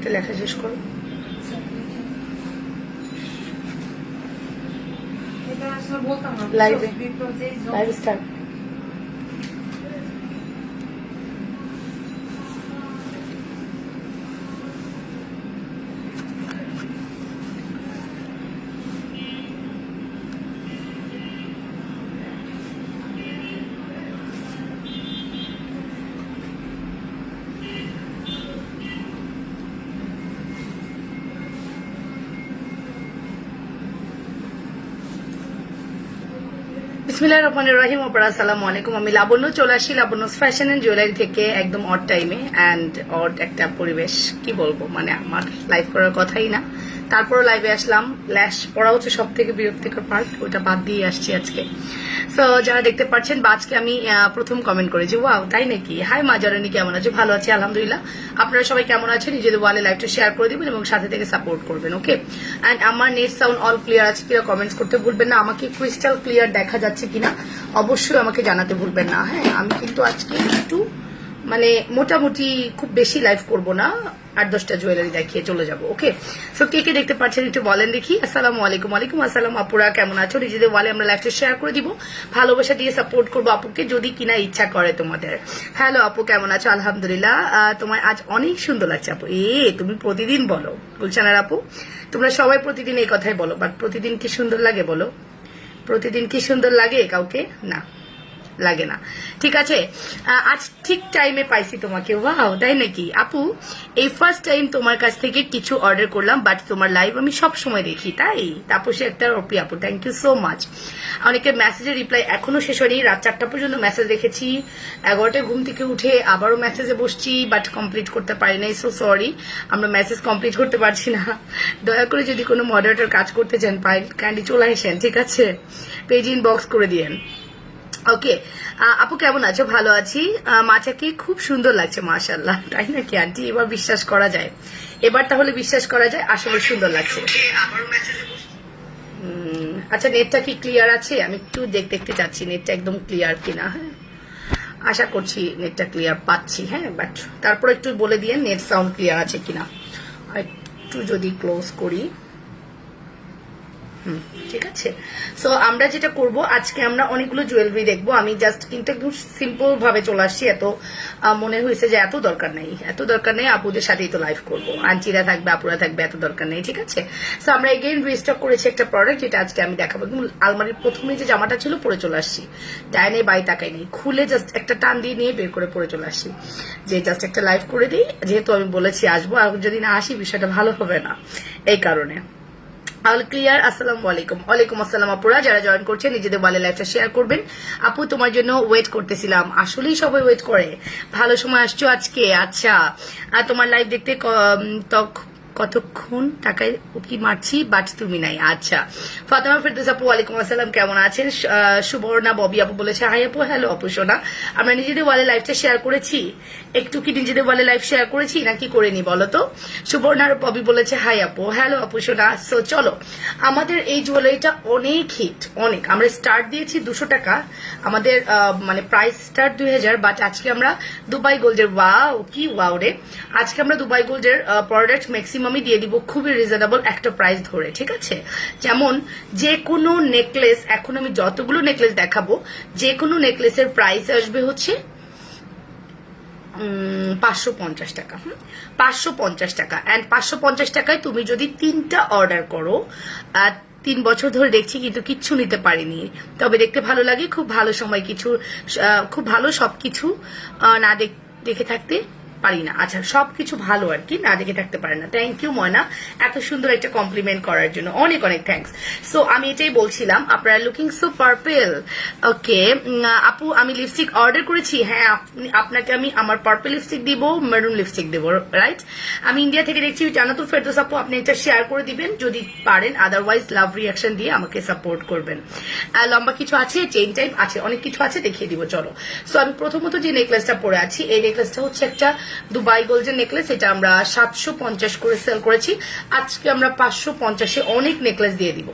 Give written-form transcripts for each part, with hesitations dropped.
কমেন্টে লেখা শেষ করো। Live start. বিসমিল্লাহির রহমানির রহিম। আসসালামু আলাইকুম। আমি লাবণ্য চলে আসি লাবণ্যস ফ্যাশন এন্ড জুয়েলারি থেকে একদম অড টাইমে অ্যান্ড অড একটা পরিবেশ। কি বলবো, মানে আমার লাইভ করার কথাই না, তারপরও লাইভে আসলাম। ল্যাশ পড়া হচ্ছে সব থেকে বিরক্তিকর পার্ট, ওটা বাদ দিয়ে আসছি আজকে। সো যারা দেখতে পাচ্ছেন বা আজকে আমি প্রথম কমেন্ট করেছি, ওয়াও তাই নাকি। হাই মা জননী, কেমন আছো? ভালো আছি আলহামদুলিল্লাহ। আপনারা সবাই কেমন আছেন? নিজেদের ওয়ালে লাইভটা শেয়ার করে দিবেন এবং সাথে থেকে সাপোর্ট করবেন। ওকে, অ্যান্ড আমার নেট সাউন্ড অল ক্লিয়ার আছে কিনা কমেন্টস করতে ভুলবেন না। আমাকে ক্রিস্টাল ক্লিয়ার দেখা যাচ্ছে কিনা অবশ্যই আমাকে জানাতে ভুলবেন না। হ্যাঁ, আমি কিন্তু আজকে একটু মানে মোটামুটি খুব বেশি লাইভ করব না, 8-10টা জুয়েলারি দেখিয়ে চলে যাবো। ওকে, সো কে কে দেখতে পাচ্ছেন একটু বলেন দেখি। আসসালামু আলাইকুম। ওয়ালাইকুম আসসালাম। আপুরা কেমন আছো? নিজেদের ওয়ালে আমরা লাইভটা শেয়ার করে দিব, ভালোবাসা দিয়ে সাপোর্ট করবো আপুকে যদি কিনা ইচ্ছা করে তোমাদের। হ্যালো আপু, কেমন আছো? আলহামদুলিল্লাহ। তোমার আজ অনেক সুন্দর লাগছে আপু। তুমি প্রতিদিন বলো গুলশানার আপু, তোমরা সবাই প্রতিদিন এই কথাই বলো, বাট প্রতিদিন কি সুন্দর লাগে বলো? প্রতিদিন কি সুন্দর লাগে কাউকে? না, লাগে না। ঠিক আছে, আজ ঠিক টাইমে পাইছি তোমাকে। ওয়াও তাই নাকি আপু? এই ফার্স্ট টাইম তোমার কাছ থেকে কিছু অর্ডার করলাম, বাট তোমার লাইভ আমি সব সময় দেখি। তাই তাপসী একটা অপি আপু, থ্যাংক ইউ সো মাচ। অনেকের মেসেজের রিপ্লাই এখনো শেষ হয়নি, রাত 4টা পর্যন্ত মেসেজ দেখেছি। 11টায় ঘুম থেকে উঠে আবারও মেসেজে বসছি, বাট কমপ্লিট করতে পারি নাই। সো সরি, আমরা মেসেজ কমপ্লিট করতে পারছি না। দয়া করে যদি কোনো মডারেটর কাজ করতে চান কাইন্ডলি চলে আসেন, ঠিক আছে? পেজ ইনবক্স করে দিয়েন। ওকে আপু, কেমন আছো? ভালো আছি। মাচাকে খুব সুন্দর লাগছে মাশাআল্লাহ। তাই নাকি আন্টি? এবার বিশ্বাস করা যায়, এবার তাহলে বিশ্বাস করা যায় আসলে সুন্দর লাগছে। আচ্ছা, নেটটা কি ক্লিয়ার আছে? আমি একটু দেখতে চাচ্ছি নেটটা একদম ক্লিয়ার কিনা। হ্যাঁ, আশা করছি নেটটা ক্লিয়ার পাচ্ছি। হ্যাঁ, বাট তারপর একটু বলে দিয়ে নেট সাউন্ড ক্লিয়ার আছে কিনা। একটু যদি ক্লোজ করি, ঠিক আছে। সো আমরা যেটা করব, আজকে আমরা অনেকগুলো জুয়েলারি দেখবো। আমি জাস্ট কিন্তু একদম সিম্পল ভাবে চলে আসছি। এত মনে হয়েছে যে এত দরকার নেই, এত দরকার নেই, আপুদের সাথেই তো লাইভ করবো, আন্টিরা থাকবে আপুরা থাকবে, এত দরকার নেই। ঠিক আছে, সো আমরা এগেইন রিস্টক করেছি একটা প্রোডাক্ট, যেটা আজকে আমি দেখাবো। আলমারির প্রথমে যে জামাটা ছিল পরে চলে আসছি, ডাইনে বাই তাকাই নেই, খুলে জাস্ট একটা টান দিয়ে নিয়ে বের করে পরে চলে আসছি, যে জাস্ট একটা লাইভ করে দিই, যেহেতু আমি বলেছি আসবো, আর যদি না আসি বিষয়টা ভালো হবে না, এই কারণে। All clear. আসসালামু আলাইকুম। ওয়ালাইকুম আসসালাম আপুরা, যারা জয়েন করছেন নিজেদের ওয়ালে লাইভটা শেয়ার করবেন। আপু তোমার জন্য ওয়েট করতেছিলাম। আসলেই সবাই ওয়েট করে, ভালো সময় আসছো আজকে। আচ্ছা, তোমার লাইভ দেখতে কতক্ষণ টাকায় উকি মারছি, বাট তুমি নাই। আচ্ছা, ফাতেমা ফেরদৌস আপু, ওয়ালাইকুম আসসালাম, কেমন আছেন? সুবর্ণা ববি আপু বলেছে হাই আপু। হ্যালো আপু সোনা, আমরা নিজেদের ওয়ালে লাইভটা শেয়ার করেছি, একটু কি নিজেদের ওয়ালে লাইভ শেয়ার করেছি নাকি করিনি বলো তো? সুবর্ণার ববি বলেছে হাই আপু। হ্যালো আপু সোনা। সো চলো, আমাদের এই জুয়েলারিটা অনেক হিট, অনেক। আমরা স্টার্ট দিয়েছি 200 টাকা, আমাদের মানে প্রাইস স্টার্ট 2000, বাট আজকে আমরা দুবাই গোল্ডের, ওয়াও কি ওয়াও রে, আজকে আমরা দুবাই গোল্ডের প্রোডাক্ট ম্যাক্সিমামই দিয়ে দিব খুবই রিজনেবল একটা প্রাইস ধরে। ঠিক আছে, যেমন যে কোনো নেকলেস, এখন আমি যতগুলো নেকলেস দেখাবো, যে কোনো নেকলেসের প্রাইস আসবে হচ্ছে 550 টাকা। 550 টাকা, অ্যান্ড 550 টাকায় তুমি যদি 3টা অর্ডার করো, 3 বছর ধরে দেখছি কিন্তু কিচ্ছু নিতে পারিনি, তবে দেখতে ভালো লাগে, খুব ভালো সময়, কিছু খুব ভালো সবকিছু না দেখে থাকতে পারি না। আচ্ছা, সবকিছু ভালো আর কি, না দেখে থাকতে পারে না। থ্যাংক ইউ ময়না, এত সুন্দর একটা কমপ্লিমেন্ট করার জন্য অনেক অনেক থ্যাংকস। সো আমি এটাই বলছিলাম, আপনারা লুকিং সো পার্পল। ওকে আপু, আমি লিপস্টিক অর্ডার করেছি। হ্যাঁ, আপনাকে আমি আমার পার্পল লিপস্টিক দিব, মেরুন লিপস্টিক দিব, রাইট? আমি ইন্ডিয়া থেকে দেখছি। জানাতুল ফেরদৌস আপু, আপনি এটা শেয়ার করে দিবেন যদি পারেন, আদারওয়াইজ লাভ রিয়াকশন দিয়ে আমাকে সাপোর্ট করবেন। লম্বা কিছু আছে, চেইন টাইপ আছে, অনেক কিছু আছে, দেখিয়ে দিব চলো। সো আমি প্রথমত যে নেকলেসটা পরে আছি, এই নেকলেসটা হচ্ছে একটা দুবাই গোল্ডের নেকলেস। এটা আমরা 750 করে সেল করেছি, আজকে আমরা 550-এ অনেক নেকলেস দিয়ে দিব।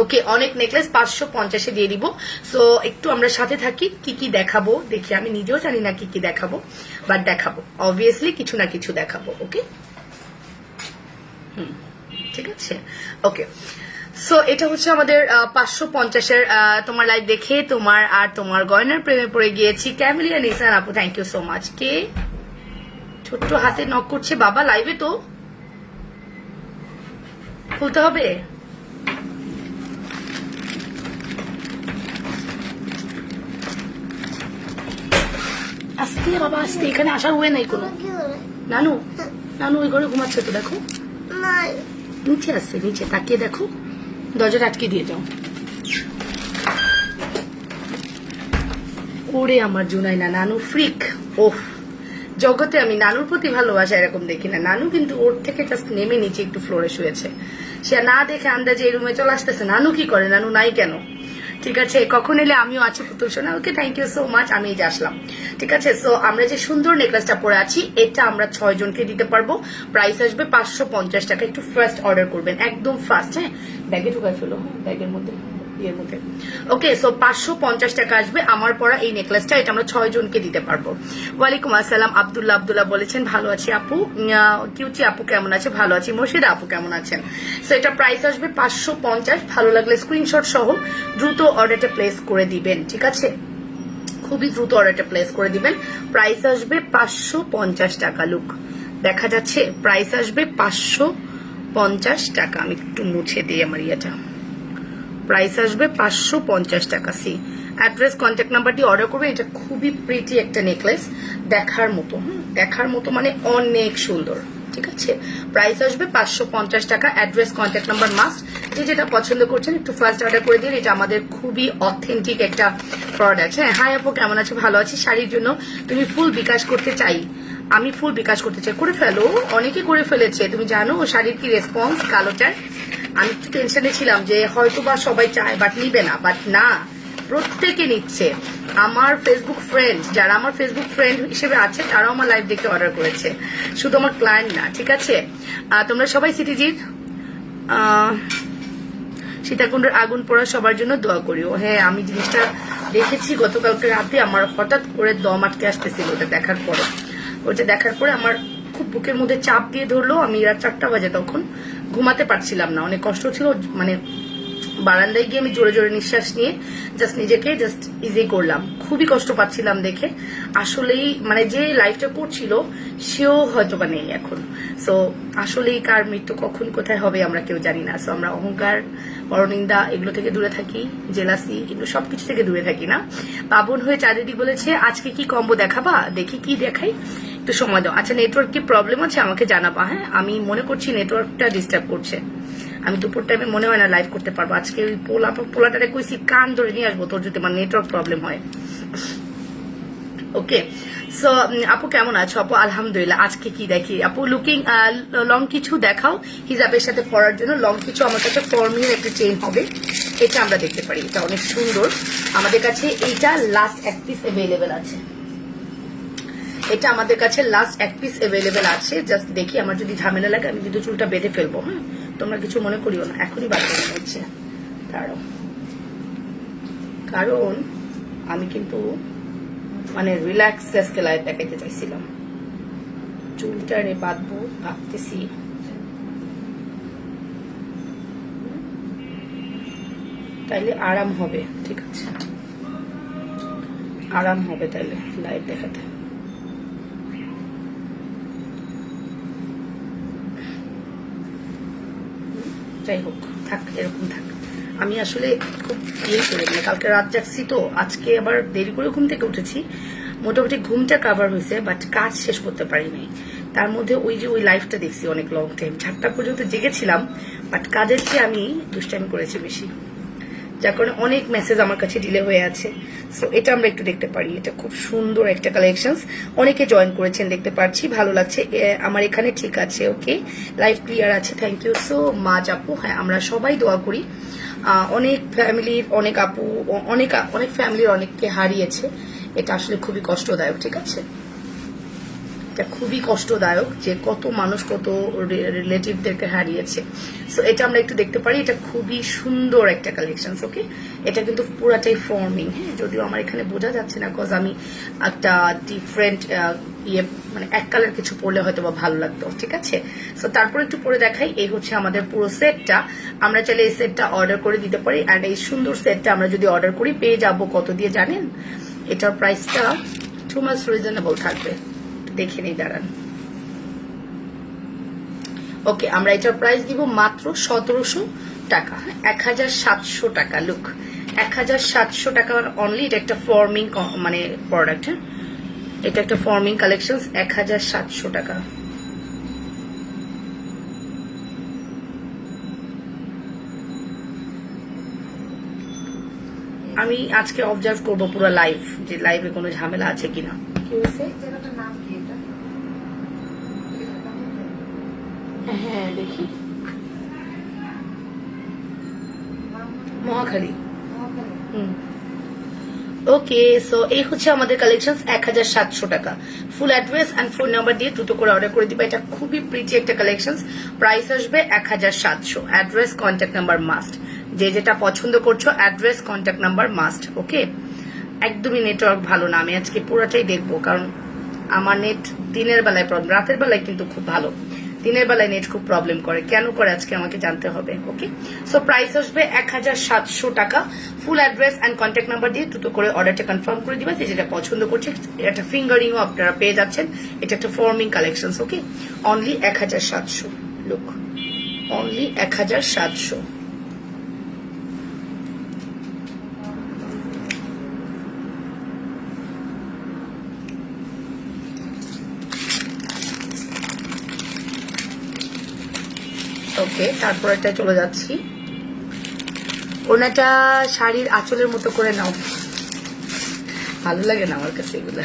ওকে, অনেক নেকলেস 550-এ দিয়ে দিব। সো একটু আমরা সাথে থাকি, কি কি দেখাবো দেখি। আমি নিজেও জানি না কি কি দেখাবো, বাট দেখাবো অবভিয়াসলি, কিছু না কিছু দেখাবো। ওকে, ঠিক আছে। ওকে, সো এটা হচ্ছে আমাদের 550-এর। তোমার লাইভ দেখে তোমার আর তোমার গয়নার প্রেমে পড়ে গিয়েছি। ক্যামেলিয়া নিসান আপু, থ্যাংক ইউ সো মাচ। কে ছোট্ট হাতে নক করছে বাবা? লাইভে তো খুলতে হবে। আস্তে বাবা আস্তে, এখানে আসার ওয়ে নাই কোনো। নানু, নানু ওই ঘরে ঘুমাচ্ছে তো, দেখো নিচে আসছে, নিচে তাকিয়ে দেখো, দরজাটা আটকে দিয়ে যাও। ওরে আমার জুনাই না, নানু ফ্রিক। ওফ, জগতে আমি নানুর প্রতি ভালোবাসা এরকম দেখি না। নানু কিন্তু ওর থেকে জাস্ট নেমে নিচে একটু ফ্লোরে শুয়েছে, সে না দেখে আন্দাজে এই রুমে চলে আসতেছে। নানু কি করে? নানু নাই কেন? ঠিক আছে, কখন এলে? আমিও আছি পুতুল সোনা। ওকে, থ্যাংক ইউ সো মাচ, আমি এই যে আসলাম। ঠিক আছে, সো আমরা যে সুন্দর নেকলেসটা পরে আছি, এটা আমরা 6 জনকে দিতে পারবো। প্রাইস আসবে 550 টাকা। একটু ফার্স্ট অর্ডার করবেন, একদম ফার্স্ট। হ্যাঁ, ব্যাগে ঢুকাই ফেলো, ব্যাগের মধ্যে, ইয়ের মধ্যে। ওকে, সো 550 টাকা আসবে আমার পরা এই নেকলেসটা। এটা আমরা 6 জনকে দিতে পারবো। ওয়ালাইকুম আসসালাম। আব্দুল্লাহ আব্দুল্লাহ বলেছেন ভালো আছি আপু। কিউচি আপু কেমন আছে? ভালো আছি। মুর্শিদা আপু কেমন আছেন? সো এটা প্রাইস আসবে 550। ভালো লাগলে স্ক্রিনশট সহ দ্রুত অর্ডারটা প্লেস করে দিবেন। ঠিক আছে, খুবই দ্রুত অর্ডারটা প্লেস করে দিবেন। প্রাইস আসবে 550 টাকা। লুক, দেখা যাচ্ছে? প্রাইস আসবে 550 টাকা। আমি একটু মুছে দিই আমার ইয়েটা। প্রাইস আসবে 550 টাকা। সি অ্যাড্রেস, কন্ট্যাক্ট নাম্বার দিয়ে অর্ডার করবেন। এটা খুবই প্রিটি একটা নেকলেস, দেখার মতো। দেখার মতো মানে অনেক সুন্দর। ঠিক আছে, প্রাইস আসবে 550 টাকা। Address, contact number must. যে যেটা পছন্দ করছেন একটু ফার্স্ট অর্ডার করে দিন। এটা আমাদের খুবই অথেন্টিক একটা প্রোডাক্ট। হ্যাঁ, হাই আপু কেমন আছো? ভালো আছি। শাড়ির জন্য তুমি ফুল বিকাশ করতে চাই? আমি ফুল বিকাশ করতে চাই। করে ফেলো, অনেকে করে ফেলেছে। তুমি জানো শাড়ির কি রেসপন্স কালোটার? আমি একটু টেনশনে ছিলাম যে হয়তো বা সবাই চায় বাট নিবে না, বাট না, প্রত্যেকে নিচ্ছে। আমার ফেসবুক ফ্রেন্ড, যারা আমার ফেসবুক ফ্রেন্ড হিসেবে আছে, তারাও আমার লাইভ দেখে অর্ডার করেছে, শুধু আমার ক্লায়েন্ট না। ঠিক আছে, তোমরা সবাই সিটিজির সীতাকুণ্ডের আগুন পোড়া সবার জন্য দোয়া করিও। হ্যাঁ, আমি জিনিসটা দেখেছি গতকালকে রাতে, আমার হঠাৎ করে দম আটকে আসতেছিল ওটা দেখার পরে। ওটা দেখার পরে আমার খুব বুকের মধ্যে চাপ দিয়ে ধরলো। আমি রাত 4টা বাজে, তখন ঘুমাতে পারছিলাম না, অনেক কষ্ট ছিল। মানে বারান্দায় গিয়ে আমি জোরে জোরে নিঃশ্বাস নিয়ে জাস্ট নিজেকে জাস্ট ইজি করলাম। খুবই কষ্ট পাচ্ছিলাম দেখে। আসলেই মানে যে লাইফটা করছিল সেও হয়তো বা নেই এখন। সো আসলেই কার মৃত্যু কখন কোথায় হবে আমরা কেউ জানি না। সো আমরা অহংকার, পরনিন্দা এগুলো থেকে দূরে থাকি, জেলাসি এগুলো সবকিছু থেকে দূরে থাকি না। পাবন হয়ে চারিদি বলেছে আজকে কি কম্বো দেখাবা? দেখি কি দেখাই, একটু সময় দাও। আচ্ছা, নেটওয়ার্ক কি প্রবলেম আছে আমাকে জানাবা। হ্যাঁ, আমি মনে করছি নেটওয়ার্কটা ডিস্টার্ব করছে। আমি দুপুর টাইমে মনে হয় না লাইভ করতে পারবো আজকে। ওই পোলাটারে কইছি কান ধরে নিয়ে আসবো তোর যদি আমার নেটওয়ার্ক প্রবলেম হয়। ওকে, সো আপু কেমন আছো? আপু আলহামদুলিল্লাহ। আজকে কি দেখি আপু? লুকিং লং কিছু দেখাও হিজাবের সাথে পরার জন্য। লং কিছু আমার কাছে ফর্মিং একটা চেইন হবে, এটা আমরা দেখতে পারি। এটা অনেক সুন্দর আমাদের কাছে। এইটা লাস্ট 1 পিস অ্যাভেলেবেল আছে। এটা আমাদের কাছে লাস্ট 1 পিস অ্যাভেলেবেল আছে। জাস্ট দেখি, আমার যদি ঝামেলা লাগে আমি কিন্তু চুলটা বেঁধে ফেলবো। হ্যাঁ, তোমরা কিছু মনে করিও না, এখনই বাদ মনে হচ্ছে। কারণ আমি কিন্তু মানে রিল্যাক্স আজকে লাইফ দেখাইতে চাইছিলাম। চুলটা রে বাঁধবো ভাবতেছি। তাইলে আরাম হবে। ঠিক আছে, আরাম হবে তাইলে লাইভ দেখাতে। যাই হোক, থাক, এরকম থাক। আমি আসলে খুব ইয়ে করে মানে কালকে রাত জাগছি তো, আজকে আবার দেরি করে ঘুম থেকে উঠেছি। মোটামুটি ঘুমটা কাভার হয়েছে, বাট কাজ শেষ করতে পারিনি। তার মধ্যে ওই যে ওই লাইফটা দেখছি অনেক লং টাইম, 4টা পর্যন্ত জেগেছিলাম, বাট কাজের চেয়ে আমি দুষ্টামি করেছি বেশি, যার কারণে অনেক মেসেজ আমার কাছে ডিলে হয়ে আছে। সো এটা আমরা একটু দেখতে পারি। এটা খুব সুন্দর একটা কালেকশন, অনেকে জয়েন করেছেন দেখতে পাচ্ছি, ভালো লাগছে আমার এখানে। ঠিক আছে, ওকে, লাইভ ক্লিয়ার আছে। থ্যাংক ইউ সো মাচ আপু। হ্যাঁ, আমরা সবাই দোয়া করি। অনেক ফ্যামিলির অনেক আপু, অনেক ফ্যামিলির অনেককে হারিয়েছে। এটা আসলে খুবই কষ্টদায়ক। ঠিক আছে, এটা খুবই কষ্টদায়ক যে কত মানুষ কত রিলেটিভদেরকে হারিয়েছে। সো এটা আমরা একটু দেখতে পারি, এটা খুবই সুন্দর একটা কালেকশন। ওকে, এটা কিন্তু পুরাটাই ফর্মিং, হ্যাঁ, যদিও আমার এখানে বোঝা যাচ্ছে না কজ আমি একটা ডিফারেন্ট মানে এক কালার কিছু পরলে হয়তো বা ভালো লাগতো। ঠিক আছে, সো তারপর একটু পরে দেখাই। এই হচ্ছে আমাদের পুরো সেটটা। আমরা চাইলে এই সেটটা অর্ডার করে দিতে পারি, অ্যান্ড এই সুন্দর সেটটা আমরা যদি অর্ডার করি পেয়ে যাব কত দিয়ে জানেন? এটার প্রাইসটা টু মাচ রিজনেবল থাকবে, দেখে নিই, দাঁড়ান। ওকে, আমরা এটার প্রাইস দিব মাত্র 1700 টাকা, 1700 টাকা। লুক, 1700 টাকা অনলি। এটা একটা ফর্মিং মানে প্রোডাক্ট, হ্যাঁ, এটা একটা ফর্মিং কালেকশন, 1700 টাকা। আমি আজকে অবজার্ভ করবো পুরো লাইভ, যে লাইভে কোনো ঝামেলা আছে কিনা। কি হয়েছে? হ্যাঁ, দেখি, মহাখালী। ওকে, সো এই হচ্ছে আমাদের কালেকশন, 1700 টাকা। Full address and phone number দিয়ে দ্রুত করে অর্ডার করে দিবা। এটা খুবই প্রিটি একটা কালেকশন। প্রাইস আসবে 1700। Address, contact number must. যে যেটা পছন্দ করছো, অ্যাড্রেস, কন্ট্যাক্ট নাম্বার মাস্ট। ওকে, একদমই নেটওয়ার্ক ভালো না, আমি আজকে পুরোটাই দেখবো, কারণ আমার নেট দিনের বেলায় প্রবলেম, রাতের বেলায় কিন্তু খুব ভালো, দিনের বেলায় নেট খুব প্রবলেম করে। কেন করে আজকে আমাকে জানতে হবে। ওকে, সো প্রাইস আসবে 1700 টাকা। Full address and contact number দিয়ে দ্রুত করে অর্ডারটা কনফার্ম করে দিবা। যে যেটা পছন্দ করছে, একটা ফিঙ্গারিংও আপনারা পেয়ে যাচ্ছেন। এটা একটা ফর্মিং কালেকশন। ওকে, অনলি 1700। Look, only 1700। ওকে, তারপর এটা চলে যাচ্ছি। ওনাটা শাড়ির আঁচলের মতো করে নাও, ভালো লাগে না আমার কাছে এগুলা।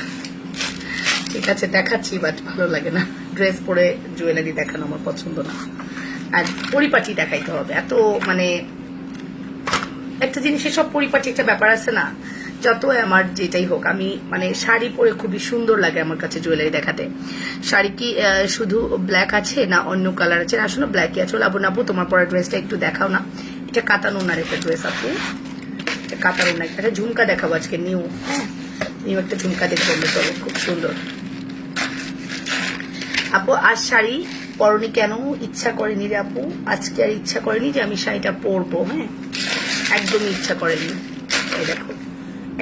ঠিক আছে, দেখাচ্ছি, বাট ভালো লাগে না। ড্রেস পরে জুয়েলারি দেখানো আমার পছন্দ না, আর পরিপাটি দেখাইতে হবে। এত মানে একটা জিনিসের সব পরিপাটি একটা ব্যাপার আছে না। যত আমার যেটাই হোক, আমি মানে শাড়ি পরে খুবই সুন্দর লাগে আমার কাছে জুয়েলারি দেখাতে। শাড়ি কি শুধু ব্ল্যাক আছে না অন্য কালার আছে? আসলে ব্ল্যাকই আছে। লাবণ আপু, তোমার পরে ড্রেসটা একটু দেখাও না। এটা কাতান ওনার একটা ড্রেস আপু, কাতার ওনার একটা ঝুমকা দেখাবো আজকে, নিউ, হ্যাঁ, নিউ একটা ঝুমকা দেখবো আমরা, চলো, খুব সুন্দর। আপু আর শাড়ি পরনি কেন? ইচ্ছা করেনি রে আপু, আজকে আর ইচ্ছা করেনি যে আমি শাড়িটা পরবো, হ্যাঁ, একদমই ইচ্ছা করেনি। এই দেখো,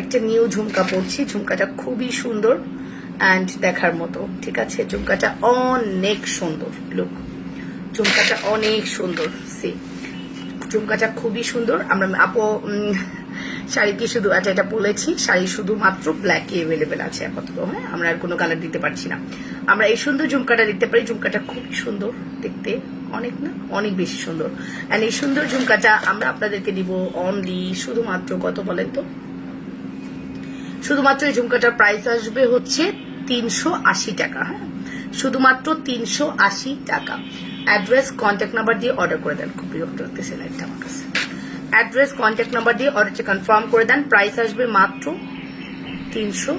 একটা নিউ ঝুমকা পরছি, ঝুমকাটা খুবই সুন্দর অ্যান্ড দেখার মতো। ঠিক আছে, ঝুমকাটা অনেক সুন্দর। লুক, ঝুমকাটা অনেক সুন্দর। সি, ঝুমকাটা খুবই সুন্দর। আমরা আপু শাড়ি কি শুধু এটা বলেছি, শাড়ি শুধুমাত্র ব্ল্যাকে অ্যাভেলেবেল আছে আপাতত, হ্যাঁ, আমরা আর কোনো কালার দিতে পারছি না। আমরা এই সুন্দর ঝুমকাটা দিতে পারি। ঝুমকাটা খুবই সুন্দর দেখতে, অনেক না অনেক বেশি সুন্দর। অ্যান্ড এই সুন্দর ঝুমকাটা আমরা আপনাদেরকে দিব অনলি শুধুমাত্র কত বলেন তো? শুধুমাত্র এই ঝুমকাটার প্রাইস আসবে হচ্ছে 380 টাকা, হ্যাঁ, শুধুমাত্র 380 টাকা। অ্যাড্রেস, কন্ট্যাক্ট নাম্বার দিয়ে অর্ডার করে দেন। খুব বিরক্ত লাগতেছে লাইটটা আমার কাছে। অ্যাড্রেস, কন্ট্যাক্ট নাম্বার দিয়ে অর্ডারটা কনফার্ম করে দেন। প্রাইস আসবে মাত্র 300।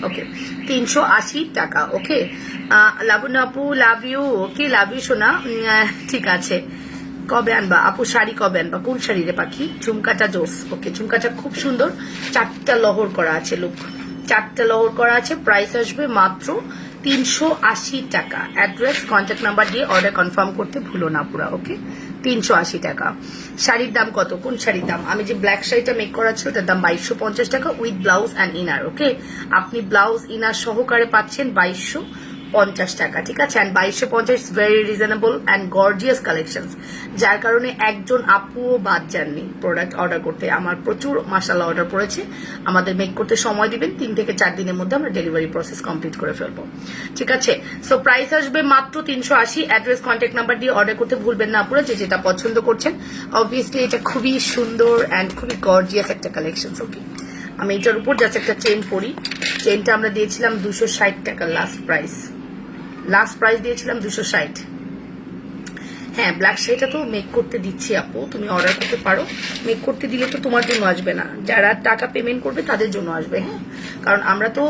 ওকে, 380 টাকা। ওকে, লাবণ্য আপু, love you. Okay, love you সোনা। ঠিক আছে, কবে আনবা আপু শাড়ি? কবে আনবা? কোন শাড়ি রে পাখি? ঝুমকাটা জোস। ওকে, ঝুমকাটা খুব সুন্দর, 4টা লহর করা আছে। লুক, 4টা লহর করা আছে। প্রাইস আসবে মাত্র 380 টাকা। অ্যাড্রেস, কন্ট্যাক্ট নাম্বার দিয়ে অর্ডার কনফার্ম করতে ভুলো না পুরা। ওকে, 380 টাকা। শাড়ির দাম কত? কোন শাড়ির দাম? আমি যে ব্ল্যাক শাড়িটা মেক করা ছিল ওটার দাম 2250 টাকা উইথ ব্লাউজ অ্যান্ড ইনার। ওকে, আপনি ব্লাউজ ইনার সহকারে পাচ্ছেন 2250 টাকা। ঠিক আছে, and 2250 very reasonable and gorgeous collection, যার কারণে একজন আপুও বাদ যাননি প্রোডাক্ট অর্ডার করতে। আমার প্রচুর মাশাআল্লাহ অর্ডার পড়েছে। আমাদের মেক করতে সময় দিবেন, 3 থেকে 4 দিনের মধ্যে আমরা ডেলিভারি প্রসেস কমপ্লিট করে ফেলবো। ঠিক আছে, সো প্রাইস আসবে মাত্র 380। অ্যাড্রেস, কন্ট্যাক্ট নাম্বার দিয়ে অর্ডার করতে ভুলবেন না আপুরা, যে যেটা পছন্দ করছেন। অবভিয়াসলি এটা খুবই সুন্দর অ্যান্ড খুবই গর্জিয়াস একটা কালেকশন। ওকে, আমি এটার উপর যাচ্ছে একটা চেন পরি। চেনটা আমরা দিয়েছিলাম 260 টাকা লাস্ট প্রাইস। লাস্ট প্রাইস দিয়েছিলাম 260। হ্যাঁ, ব্ল্যাক শাড়িটা তো মেক করতে দিচ্ছি আপু, তুমি অর্ডার করতে পারো। মেক করতে দিলে তো তোমার জন্য আসবে না, যারা টাকা পেমেন্ট করবে তাদের জন্য আসবে। হ্যাঁ, কারণ আমরা তো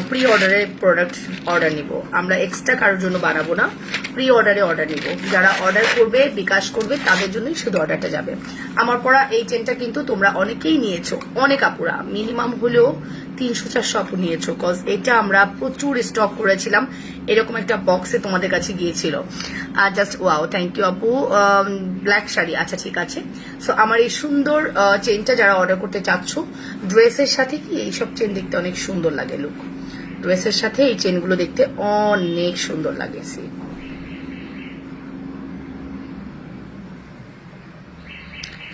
প্রি অর্ডারে প্রোডাক্ট অর্ডার নিব, আমরা এক্সট্রা কারোর জন্য বানাবো না, প্রি অর্ডারে অর্ডার নিব। যারা অর্ডার করবে, বিকাশ করবে, তাদের জন্যই শুধু অর্ডারটা যাবে। আমার পরা এই চেনটা কিন্তু তোমরা অনেকেই নিয়েছো, অনেক আপুরা, মিনিমাম হলেও 300-400 আপু নিয়েছো, কজ এটা আমরা প্রচুর স্টক করেছিলাম, এরকম একটা বক্সে তোমাদের কাছে গিয়েছিল। জাস্ট ওয়াও, থ্যাংক ইউ আপু। ব্ল্যাক শাড়ি, আচ্ছা ঠিক আছে। সো আমার এই সুন্দর চেনটা যারা অর্ডার করতে চাচ্ছ, ড্রেসের সাথে কি এইসব চেন দেখতে অনেক সুন্দর লাগে, লুক, ড্রেসের সাথে এই চেনগুলো দেখতে অনেক সুন্দর লাগে। সি,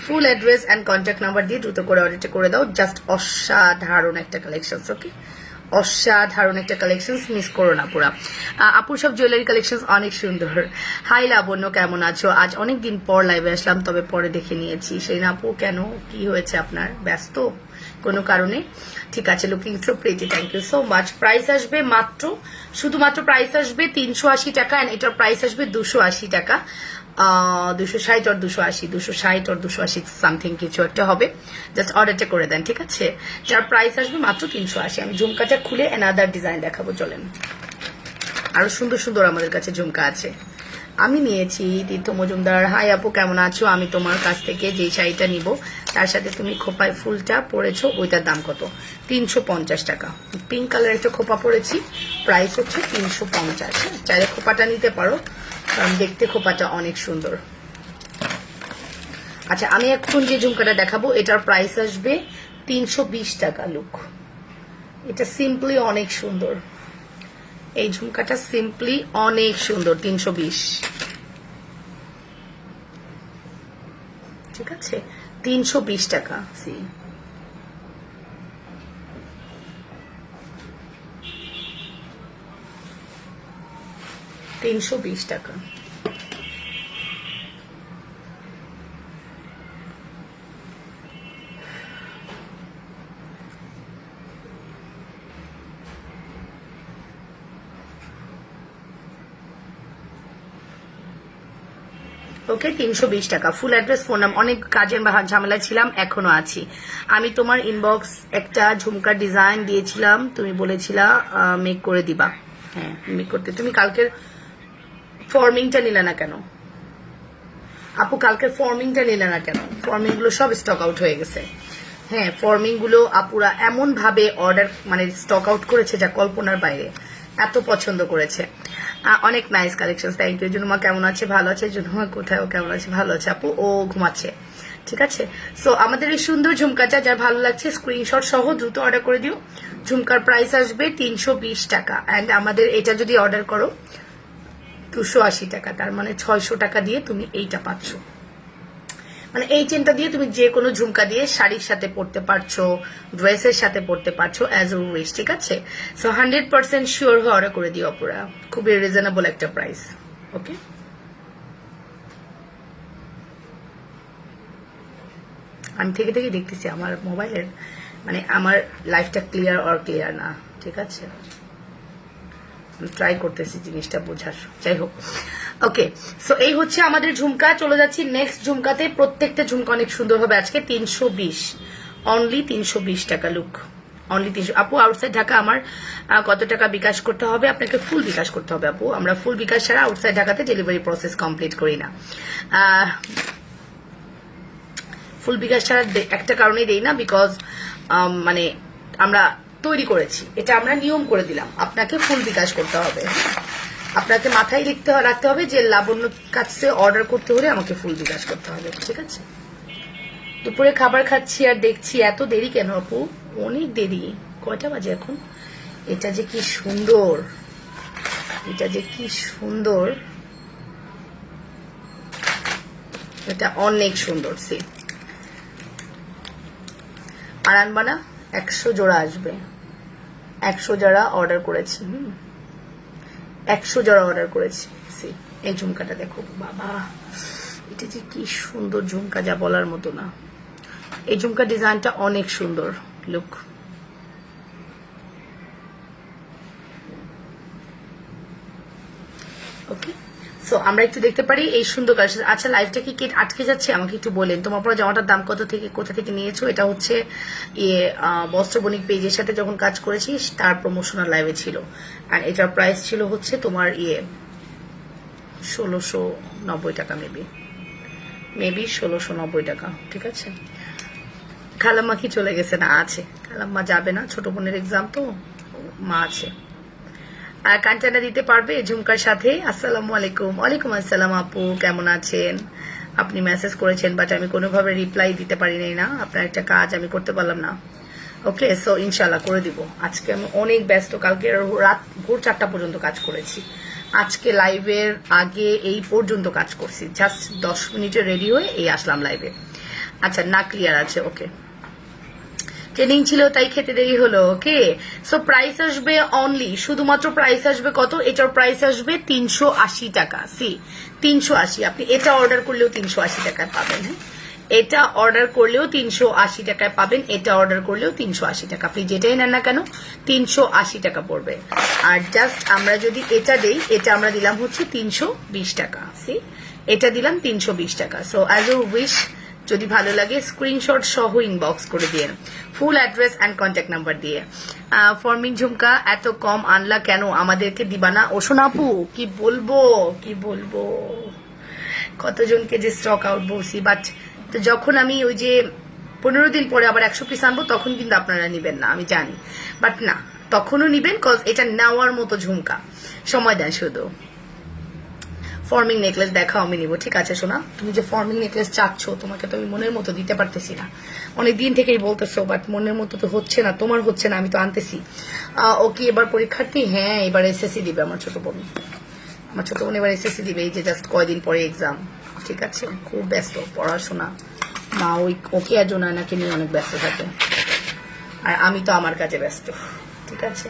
full address and contact number দিয়ে দ্রুত করে অর্ডারটা করে দাও। জাস্ট অসাধারণ একটা কালেকশন, ওকে, অসাধারণ একটা কালেকশন, মিস করো না পুরা। আপুর সব জুয়েলারি কালেকশন অনেক সুন্দর। হাই লাবণ্য, কেমন আছো? আজ অনেক দিন পর লাইভে আসলাম, তবে পরে দেখে নিয়েছি। সেই না আপু, কেন, কি হয়েছে আপনার? ব্যস্ত কোনো কারণে? ঠিক আছে, looking so pretty, thank you so much. Price আসবে মাত্র, শুধুমাত্র প্রাইস আসবে 380 টাকা, অ্যান্ড এটার প্রাইস আসবে 280 টাকা। 260 আর 280, 260 আর 280 সামথিং কিছু একটা হবে। জাস্ট অর্ডারটা করে দেন, ঠিক আছে? যার প্রাইস আসবে মাত্র 380। আমি ঝুমকাটা খুলে অ্যানাদার ডিজাইন দেখাবো, চলেন। আরো সুন্দর সুন্দর আমাদের কাছে ঝুমকা আছে। আমি নিয়েছি তীর্থ মজুমদার। হাই আপু, কেমন আছো? আমি তোমার কাছ থেকে যে শাড়িটা নিব, তার সাথে তুমি খোপায় ফুলটা পরেছো, ওইটার দাম কত? 350 টাকা। পিঙ্ক কালার একটা খোপা পরেছি, প্রাইস হচ্ছে 350। চাইলে খোপাটা নিতে পারো, কারণ দেখতে খোপাটা অনেক সুন্দর। আচ্ছা, আমি এখন যে ঝুমকাটা দেখাবো, এটার প্রাইস আসবে 320 টাকা। লুক, এটা সিম্পলি অনেক সুন্দর, এই ঝুমকাটা সিম্পলি অনেক সুন্দর। 320, ঠিক আছে, 320 টাকা। সি, 320 টাকা। ওকে, 320 টাকা। ফুল অ্যাড্রেস, ফোন নাম। অনেক কাজের ঝামেলা ছিলাম, এখনো আছি। আমি তোমার ইনবক্স একটা ঝুমকার ডিজাইন দিয়েছিলাম, তুমি বলেছিলা মেক করে দিবা। হ্যাঁ, মেক করতে। তুমি কালকের ফর্মিংটা নিলে না কেন আপু? কালকের ফর্মিংটা নিলে না কেন? ফর্মিং গুলো সব স্টক আউট হয়ে গেছে। হ্যাঁ, ফর্মিং গুলো আপুরা এমন ভাবে অর্ডার, মানে স্টক আউট করেছে যা কল্পনার বাইরে, এত পছন্দ করেছে। অনেক নাইস কালেকশন, থ্যাংক ইউ। জুনুমা কেমন আছে? ভালো আছে। জুনুমা কোথায়, কেমন আছে? ভালো আছে আপু, ও ঘুমাচ্ছে, ঠিক আছে। সো আমাদের এই সুন্দর ঝুমকাটা যার ভালো লাগছে, স্ক্রিনশট সহ দ্রুত অর্ডার করে দিও। ঝুমকার প্রাইস আসবে 320 টাকা, অ্যান্ড আমাদের এটা যদি অর্ডার করো 280 টাকা, তার মানে 600 টাকা দিয়ে তুমি এইটা পাচ্ছ। মানে এই চেনটা দিয়ে তুমি যে কোনো ঝুমকা দিয়ে শাড়ির সাথে পরতে পারছো, ড্রেসের সাথে পরতে পারছো, অ্যাজ ইউ উইশ, ঠিক আছে। সো 100% শিওর হয়ে অর্ডার করে দিও অপরা, খুবই রিজনেবল একটা প্রাইস, ওকে। আমি থেকে থেকে দেখতেছি আমার মোবাইলের, মানে আমার লাইফটা ক্লিয়ার অর ক্লিয়ার না, ঠিক আছে। ট্রাই করতেছি জিনিসটা বোঝার, যাই হোক। ওকে, সো এই হচ্ছে আমাদের ঝুমকা। চলে যাচ্ছি নেক্সট ঝুমকাতে। প্রত্যেকটা ঝুমকা অনেক সুন্দর হবে আজকে। 320, অনলি 320 টাকা। Look, only 300। আপু, আউটসাইড ঢাকা আমার কত টাকা বিকাশ করতে হবে? আপনাকে ফুল বিকাশ করতে হবে আপু। আমরা ফুল বিকাশ ছাড়া আউটসাইড ঢাকাতে ডেলিভারি প্রসেস কমপ্লিট করি না। ফুল বিকাশ ছাড়া একটা কারণেই দেই না, বিকজ মানে আমরা তৈরি করেছি, এটা আমরা নিয়ম করে দিলাম, আপনাকে ফুল বিকাশ করতে হবে। আপনাকে মাথায় রাখতে হবে যে লাবণ্যর কাছে অর্ডার করতে হলে আমাকে ফুল বিকাশ করতে হবে, ঠিক আছে। দুপুরে খাবার খাচ্ছি আর দেখছি এত দেরি কেন আপু? অনেক দেরি, কয়টা বাজে এখন? এটা যে কি সুন্দর, এটা যে কি সুন্দর, এটা অনেক সুন্দর। সি, আর আনবা না? 100 জোড়া আসবে, 100 জোড়া অর্ডার করেছি, 100 জোড়া অর্ডার করেছি। সি, এই ঝুমকাটা দেখো বাবা, এটা যে কি সুন্দর ঝুমকা, যা বলার মতো না। এই ঝুমকা ডিজাইনটা অনেক সুন্দর। লুক, ওকে। সো আমরা একটু দেখতে পারি এই সুন্দর কালেকশন। আচ্ছা লাইভটা কি আটকে যাচ্ছে আমাকে একটু বলেন। তোমার পরে জামাটার দাম কোথা থেকে নিয়েছো? এটা হচ্ছে বস্ত্র বণিক পেজের সাথে যখন কাজ করেছি তার প্রমোশনাল লাইভে ছিল। আর এটার প্রাইস ছিল হচ্ছে তোমার 1690 টাকা, মেবি 1690 টাকা। ঠিক আছে, খালাম্মা কি চলে গেছে? না, আছে। খালাম্মা যাবে না, ছোট বোনের এক্সাম তো, মা আছে। আর কাঞ্চানা দিতে পারবে ঝুমকার সাথে? আসসালামু আলাইকুম। ওয়ালাইকুম আসসালাম আপু, কেমন আছেন? আপনি মেসেজ করেছেন বাট আমি কোনোভাবে রিপ্লাই দিতে পারি নাই, না আপনার একটা কাজ আমি করতে পারলাম না। ওকে, সো ইনশাল্লাহ করে দিব। আজকে আমি অনেক ব্যস্ত, কালকে রাত ভোর 4টা পর্যন্ত কাজ করেছি, আজকে লাইভের আগে এই পর্যন্ত কাজ করছি, জাস্ট 10 মিনিটে রেডি হয়ে এই আসলাম লাইভে। আচ্ছা, না ক্লিয়ার আছে, ওকে। ট্রেনিং ছিল তাই খেতে দেরি হলো, ওকে। সো প্রাইস আসবে অনলি, শুধুমাত্র প্রাইস আসবে কত? এটার প্রাইস আসবে 380 টাকা। 380। আপনি এটা অর্ডার করলেও 380 টাকায় পাবেন। হ্যাঁ, এটা অর্ডার করলেও 380 টাকায় পাবেন, এটা অর্ডার করলেও 380 টাকা। আপনি যেটাই নেন না কেন 380 টাকা পড়বে। আর জাস্ট আমরা যদি এটা দেই, এটা আমরা দিলাম হচ্ছে 320 টাকা। এটা দিলাম 320 টাকা। সো অ্যাজ ইউ উইশ, যদি ভালো লাগে স্ক্রিনশট সহ ইনবক্স করে দিয়ে ফুল অ্যাড্রেস অ্যান্ড কন্ট্যাক্ট নাম্বার দিয়ে। ফরমিন ঝুমকা এত কম আনলা কেন, আমাদেরকে দিবা না? ও সোনাপু কি বলবো কতজনকে যে স্টক আউট বলছি, বাট তো যখন আমি ওই যে 15 দিন পরে আবার 100 পিস আনবো তখন কিন্তু আপনারা নিবেন না, আমি জানি। বাট না, তখনও নিবেন, কজ এটা নেওয়ার মতো ঝুমকা। সময় দেন শুধু। ফর্মিং নেকলেস দেখাও, আমি নিবো। ঠিক আছে সোনা, তুমি যে ফর্মিং নেকলেস চাচ্ছ, তোমাকে তো আমি মনের মতো দিতে পারতেছি না, অনেক দিন থেকেই বলতেছো, বাট মনের মতো তো হচ্ছে না, তোমার হচ্ছে না, আমি তো আনতেছি। ওকে, এবার পরীক্ষার্থী? হ্যাঁ, এবার এসএসসি দিবে আমার ছোট বোন। এবার এসএসসি দিবে, এই যে জাস্ট কয়দিন পরে এক্সাম। ঠিক আছে, খুব ব্যস্ত পড়াশোনা, মা ওকে আর জোনায়নাকে নিয়ে অনেক ব্যস্ত থাকে, আর আমি তো আমার কাজে ব্যস্ত। ঠিক আছে,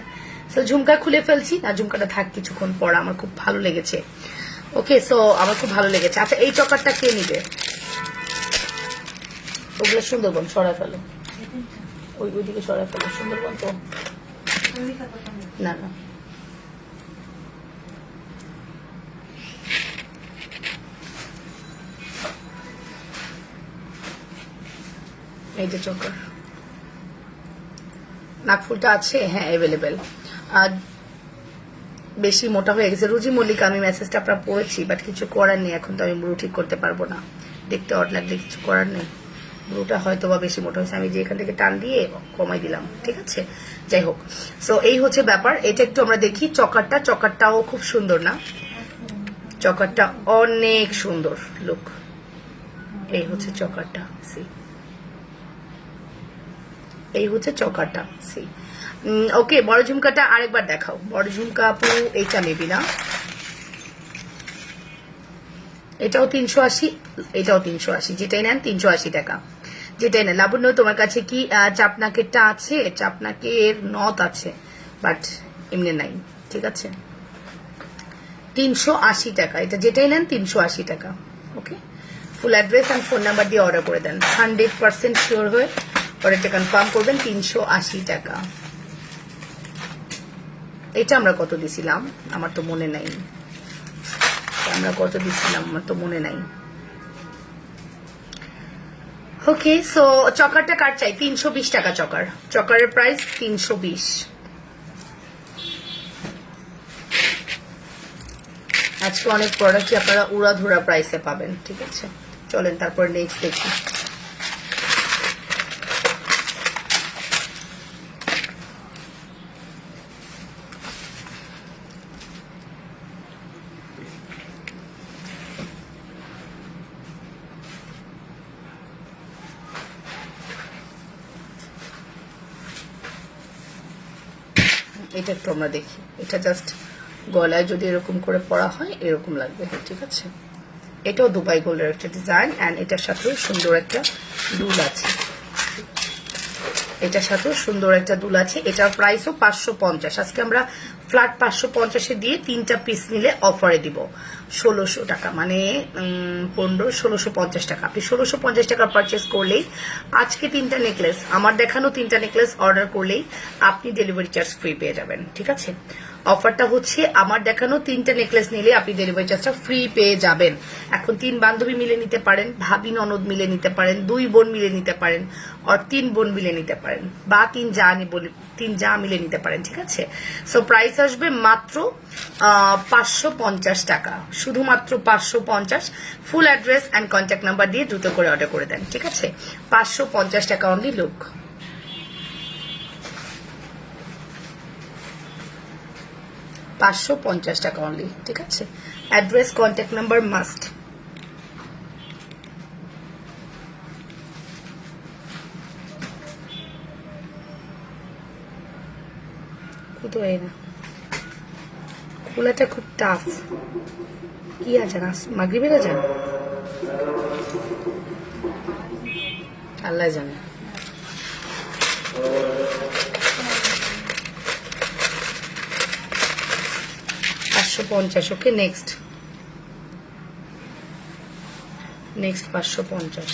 সো ঝুমকা খুলে ফেলছি না, ঝুমকাটা থাক কিছুক্ষণ পর, আমার খুব ভালো লেগেছে। ওকে, সো আমার খুব ভালো লেগেছে। আচ্ছা, এই চকারটা কে নিবে? ওগুলো সুন্দরবন, সরাই ফেলো, ওইদিকে সরাই ফেলো। সুন্দরবন তো না, এই যে চকার নাকফুলটা আছে, হ্যাঁ অ্যাভেলেবেল। আর বেশি মোটা হয়ে গেছে। রুজি মল্লিকা, আমি মেসেজটা আপনার পড়েছি, বাট কিছু করার নেই, এখন তো আমি ব্রু ঠিক করতে পারবো না, দেখতে অড লাগলে কিছু করার নেই। ব্রুটা হয়তো বা বেশি মোটা হয়েছে, আমি যে এখান থেকে টান দিয়ে কমাই দিলাম। ঠিক আছে, যাই হোক। সো এই হচ্ছে ব্যাপার। এটা একটু আমরা দেখি চকারটাও খুব সুন্দর না? চকারটা অনেক সুন্দর লুক। এই হচ্ছে চকারটা, এই হচ্ছে চকারটা। ওকে, বড় ঝুমকাটা আরেকবার দেখাও। বড় ঝুমকা আপু এইটা নেবি না? এটাও 380, এটাও 380, যেটাই নেন 380 টাকা, যেটাই নেন। লাবণ্য, তোমার কাছে কি চাপনাকেরটা আছে? চাপনাকের নথ আছে, বাট এমনি নাই। ঠিক আছে, 380 টাকা, এটা যেটাই নেন 380 টাকা। Okay, full address and phone number দিয়ে অর্ডার করে দেন, 100% শিওর হয়ে অর্ডারটা কনফার্ম করবেন। 380 টাকা। এটা আমরা কত দিছিলাম আমার তো মনে নাই, ওকে, সো চকারটা কার চাই? 320 টাকা চকারের প্রাইস 320। আজকে অনেক প্রোডাক্টই আপনারা উড়াধুরা প্রাইসে পাবেন। ঠিক আছে, চলেন তারপর নেক্সট দেখি। এটা একটু আমরা দেখি, এটা জাস্ট গলায় যদি এরকম করে পরা হয় এরকম লাগবে। ঠিক আছে, এটাও দুবাই গোল্ডের একটা ডিজাইন, অ্যান্ড এটার সাথে সুন্দর একটা দুল আছে। এটার সাথেও সুন্দর একটা দুল আছে, এটার প্রাইসও 550। আজকে আমরা ফ্ল্যাট 550-এ দিয়ে 3টা পিস নিলে অফারে দিব 1600 টাকা, মানে 1650 টাকা। আপনি 1650 টাকা পারচেস করলেই আজকে 3টা নেকলেস, আমার দেখানো 3টা নেকলেস অর্ডার করলেই আপনি ডেলিভারি চার্জ ফ্রি পেয়ে যাবেন। ঠিক আছে, অফারটা হচ্ছে আমার দেখানো 3টা নেকলেস নিলে আপনি ডেলিভারি চার্জটা ফ্রি পেয়ে যাবেন। এখন 3 বান্ধবী মিলে নিতে পারেন, ভাবি ননদ মিলে নিতে পারেন, 2 বোন মিলে নিতে পারেন, আর 3 বোন মিলে নিতে পারেন, বা 3 যা মিলে নিতে পারেন। ঠিক আছে, সো প্রাইস আসবে মাত্র 550 টাকা, শুধুমাত্র 550। ফুল অ্যাড্রেস অ্যান্ড কন্ট্যাক্ট নাম্বার দিয়ে দ্রুত করে অর্ডার করে দেন। ঠিক আছে, 550 টাকা অনলি। লুক, 550 টাকা অনলি। ঠিক আছে, অ্যাড্রেস কন্ট্যাক্ট নাম্বার মাস্ট। না, খোলাটা খুব টাফ। কি আছেন, মাগরিবের আছেন, আল্লাহ জানে। $550। ওকে, নেক্সট 550।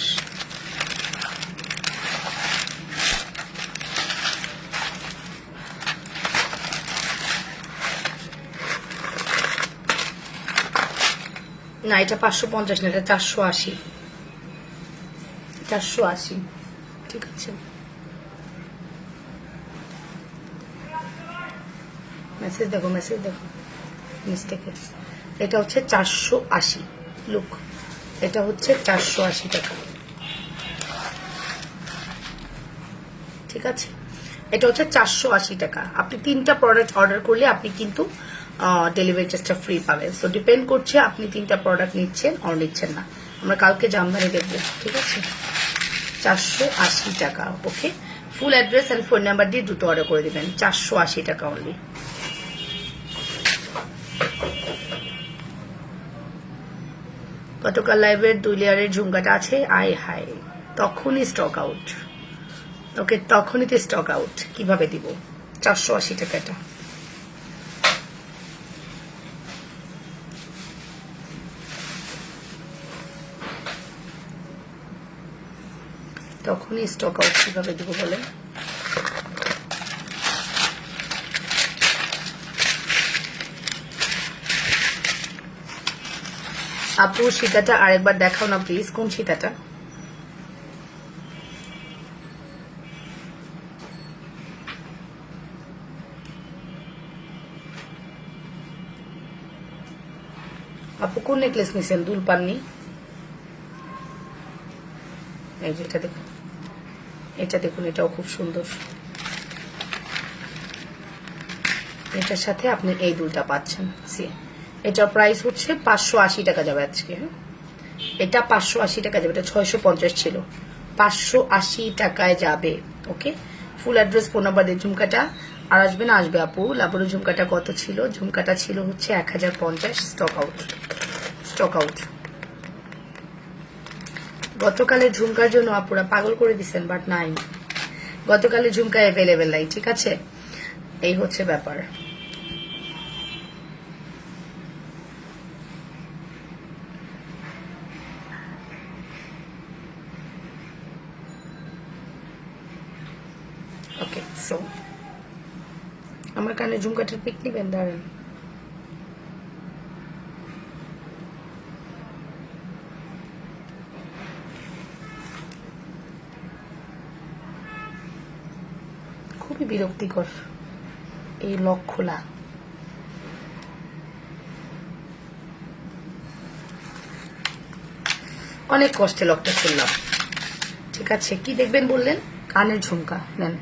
না, এটা 550 না, এটা 480। 480। ঠিক আছে, মেসেজ দেখো নিচ থেকে। এটা হচ্ছে 480। লুক, এটা হচ্ছে 480 টাকা। ঠিক আছে, এটা হচ্ছে 480 টাকা। আপনি 3টা প্রোডাক্ট অর্ডার করলে আপনি কিন্তু ডেলিভারি চার্জটা ফ্রি পাবেন। সো ডিপেন্ড করছে আপনি 3টা প্রোডাক্ট নিচ্ছেন আর নিচ্ছেন না। আমরা কালকে জামদানি দেখবো। ঠিক আছে, 480 টাকা। Okay, full address and phone number দিয়ে দ্রুত অর্ডার করে দিবেন। 480 টাকা অনলি। গতকাল লাইভের 2 লেয়ারের ঝুমকাটা আছে, আয় হায়, তখনই স্টক আউট। ওকে, তখনই তো স্টক আউট, কিভাবে দিব? 480 টাকাটা। তখনই স্টক আউট, কিভাবে দিব বলেন? আপু সীতাটা আরেকবার দেখাও না প্লিজ। কোন সীতাটা? আপু কোন নেকলেস নিছেন? দুল পাননি? এই যেটা দেখুন, এটা দেখুন, এটাও খুব সুন্দর। এটার সাথে আপনি এই দুলটা পাচ্ছেন। এটার প্রাইস হচ্ছে 580 টাকা যাবে আজকে। এটা 580 টাকা যাবে, এটা 650 ছিল, 580 টাকায় যাবে। ওকে, ফুল অ্যাড্রেস ফোন নাম্বার দিয়ে ঝুমকাটা আর আসবে না? আসবে আপু। লাবণী ঝুমকাটা কত ছিল? ঝুমকাটা ছিল হচ্ছে 1050। Stock out. গতকালের ঝুমকার জন্য আপুরা পাগল করে দিচ্ছেন, বাট নাই, গতকালের ঝুমকা অ্যাভেলেবেল নাই। ঠিক আছে, এই হচ্ছে ব্যাপার। ওকে, সো আমার কানে ঝুমকাটার পিক নিবেন, দাঁড়ান। খুবই বিরক্তিকর এই লক খোলা। অনেক কষ্টে লকটা খুললাম। ঠিক আছে, কি দেখবেন বললেন? কানের ঝুমকা নেন।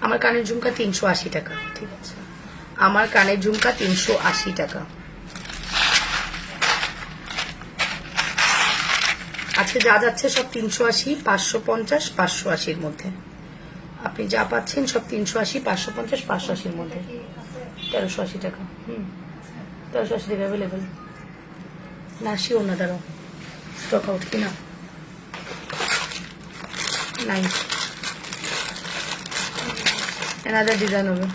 আমার কানের ঝুমকা 380 টাকা। ঠিক আছে, আমার কানের ঝুমকা 380 টাকা। আজকে যা যাচ্ছে সব 380, 550, 580-র মধ্যে। আপনি যা পাচ্ছেন সব 380, 550, 580-র মধ্যে। 1380 টাকা। 1380 টাকা অ্যাভেলেবেল না? শিওর না, দাঁড়াও, স্টক আউট কিনা। নাই, অ্যানাদার ডিজাইন হবে,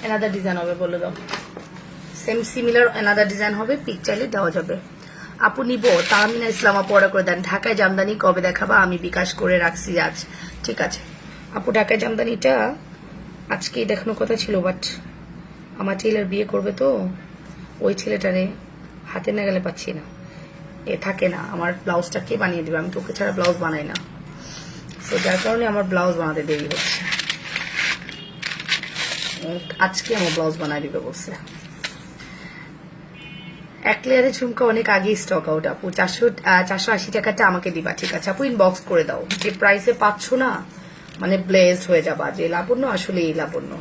অ্যানাদার ডিজাইন হবে, বলে দাও। সেম সিমিলার অ্যানাদার ডিজাইন হবে, পিক চাইলে দেওয়া যাবে। আপু নিব, তাহমিনা ইসলাম আপু অর্ডার করে দেন। ঢাকায় জামদানি কবে দেখাবা? আমি বিকাশ করে রাখছি আজ। ঠিক আছে আপু, ঢাকায় জামদানিটা আজকেই দেখানোর কথা ছিল, বাট আমার ছেলের বিয়ে করবে তো ওই ছেলেটারে হাতে না গেলে পাচ্ছি না, এ থাকে না। আমার ব্লাউজটা কে বানিয়ে দেবে? আমি তোকে ছাড়া ব্লাউজ বানাই না, তো যার কারণে আমার ব্লাউজ বানাতে দেরি হচ্ছে। আজকে আমার ব্লাউজ বানাই দিবে বলছে। এক লেয়ারের ঝুমকা অনেক আগেই স্টক আউট আপু। 480 টাকাটা আমাকে দিবা। ঠিক আছে আপু, ইনবক্স করে দাও। যে প্রাইসে পাচ্ছ না মানে ব্লেজড হয়ে যাবা, যে লাবণ্য আসলে এই লাবণ্য,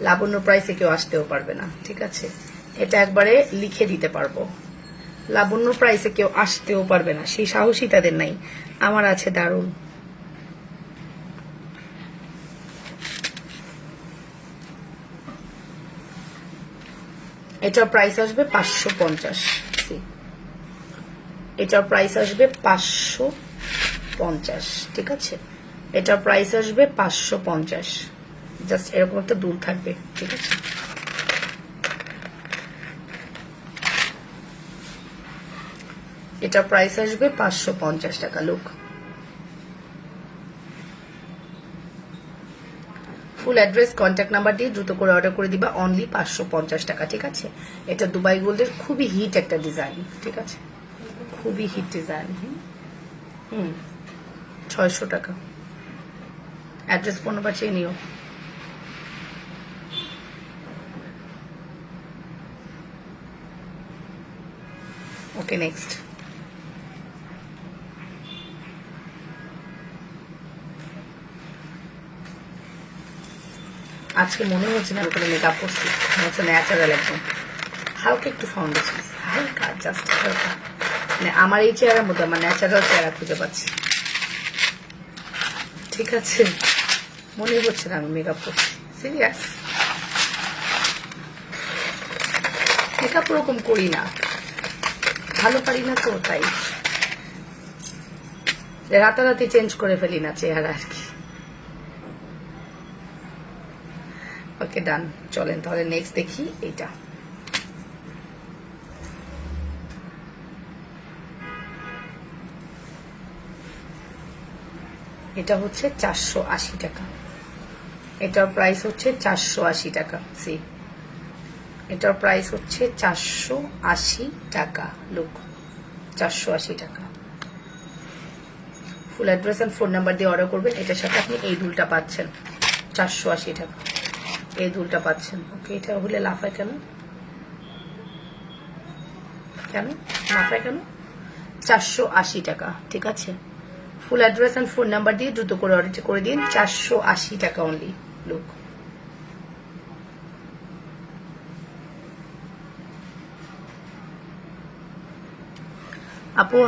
লাবণ্য প্রাইসে কেউ আসতেও পারবে না। ঠিক আছে, এটা একবারে লিখে দিতে পারবো, লাবণ্য প্রাইসে কেউ আসতেও পারবে না, সেই সাহসী তাদের নাই, আমার আছে। দারুণ। এটার প্রাইস আসবে 550। এটার প্রাইস আসবে 550। ঠিক আছে, এটার প্রাইস আসবে 550। জাস্ট এরকম একটা দুল থাকবে। ঠিক আছে, এটার প্রাইস আসবে 550 টাকা। Look, full address contact number দিয়ে দ্রুত করে অর্ডার করে দিবা। অনলি 550 টাকা। ঠিক আছে, এটা দুবাই গোল্ডের খুবই হিট একটা ডিজাইন। ঠিক আছে, খুবই হিট ডিজাইন। 600 টাকা। অ্যাড্রেস ফোন নাম্বার চেয়ে নিও। ওকে, নেক্সট। আজকে মনে হচ্ছে না আমি কোনো মেকআপ করছি, মনে হচ্ছে ন্যাচারাল একদম। হালকা একটু ফাউন্ডেশন, হালকা, জাস্ট হালকা, মানে আমার এই চেহারার মধ্যে আমার ন্যাচারাল চেহারা খুঁজে পাচ্ছি। ঠিক আছে, মনে হচ্ছে না আমি মেকআপ করছি, সিরিয়াস। মেকআপ ওরকম করি না, ভালো পারি না তো, তাই রাতারাতি চেঞ্জ করে ফেলি না চেহারা আর কি। ওকে, ডান। চলেন তাহলে নেক্সট দেখি এইটা। এটা হচ্ছে 480 টাকা। এটার প্রাইস হচ্ছে 480 টাকা। সি, এটার প্রাইস হচ্ছে 480 টাকা। লুক, 480 টাকা। Full address and phone number দিয়ে অর্ডার করবেন। এটার সাথে আপনি এই দুলটা পাচ্ছেন 480 টাকা, এই দুলটা পাচ্ছেন। ওকে, এটা হলে লাফায় কেন, কেন লাফায় কেন? 480 টাকা। ঠিক আছে, full address and phone number দিয়ে দ্রুত করে অর্ডার করে দিন। 480 টাকা অনলি। লুক, আপু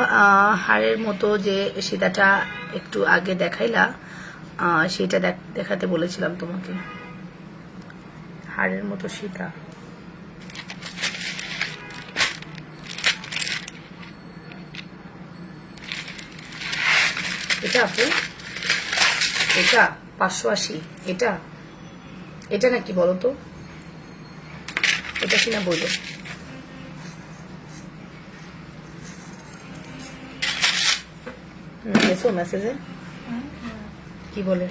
হাড়ের মতো যে সীতাটা একটু আগে দেখাইলা, সেটা দেখাতে বলেছিলাম তোমাকে। হাড়ের মতো সীতা, এটা আপু, এটা 580। এটা এটা নাকি বলো তো, এটা কিনা বললো। এসো মেসেজে কি বলে।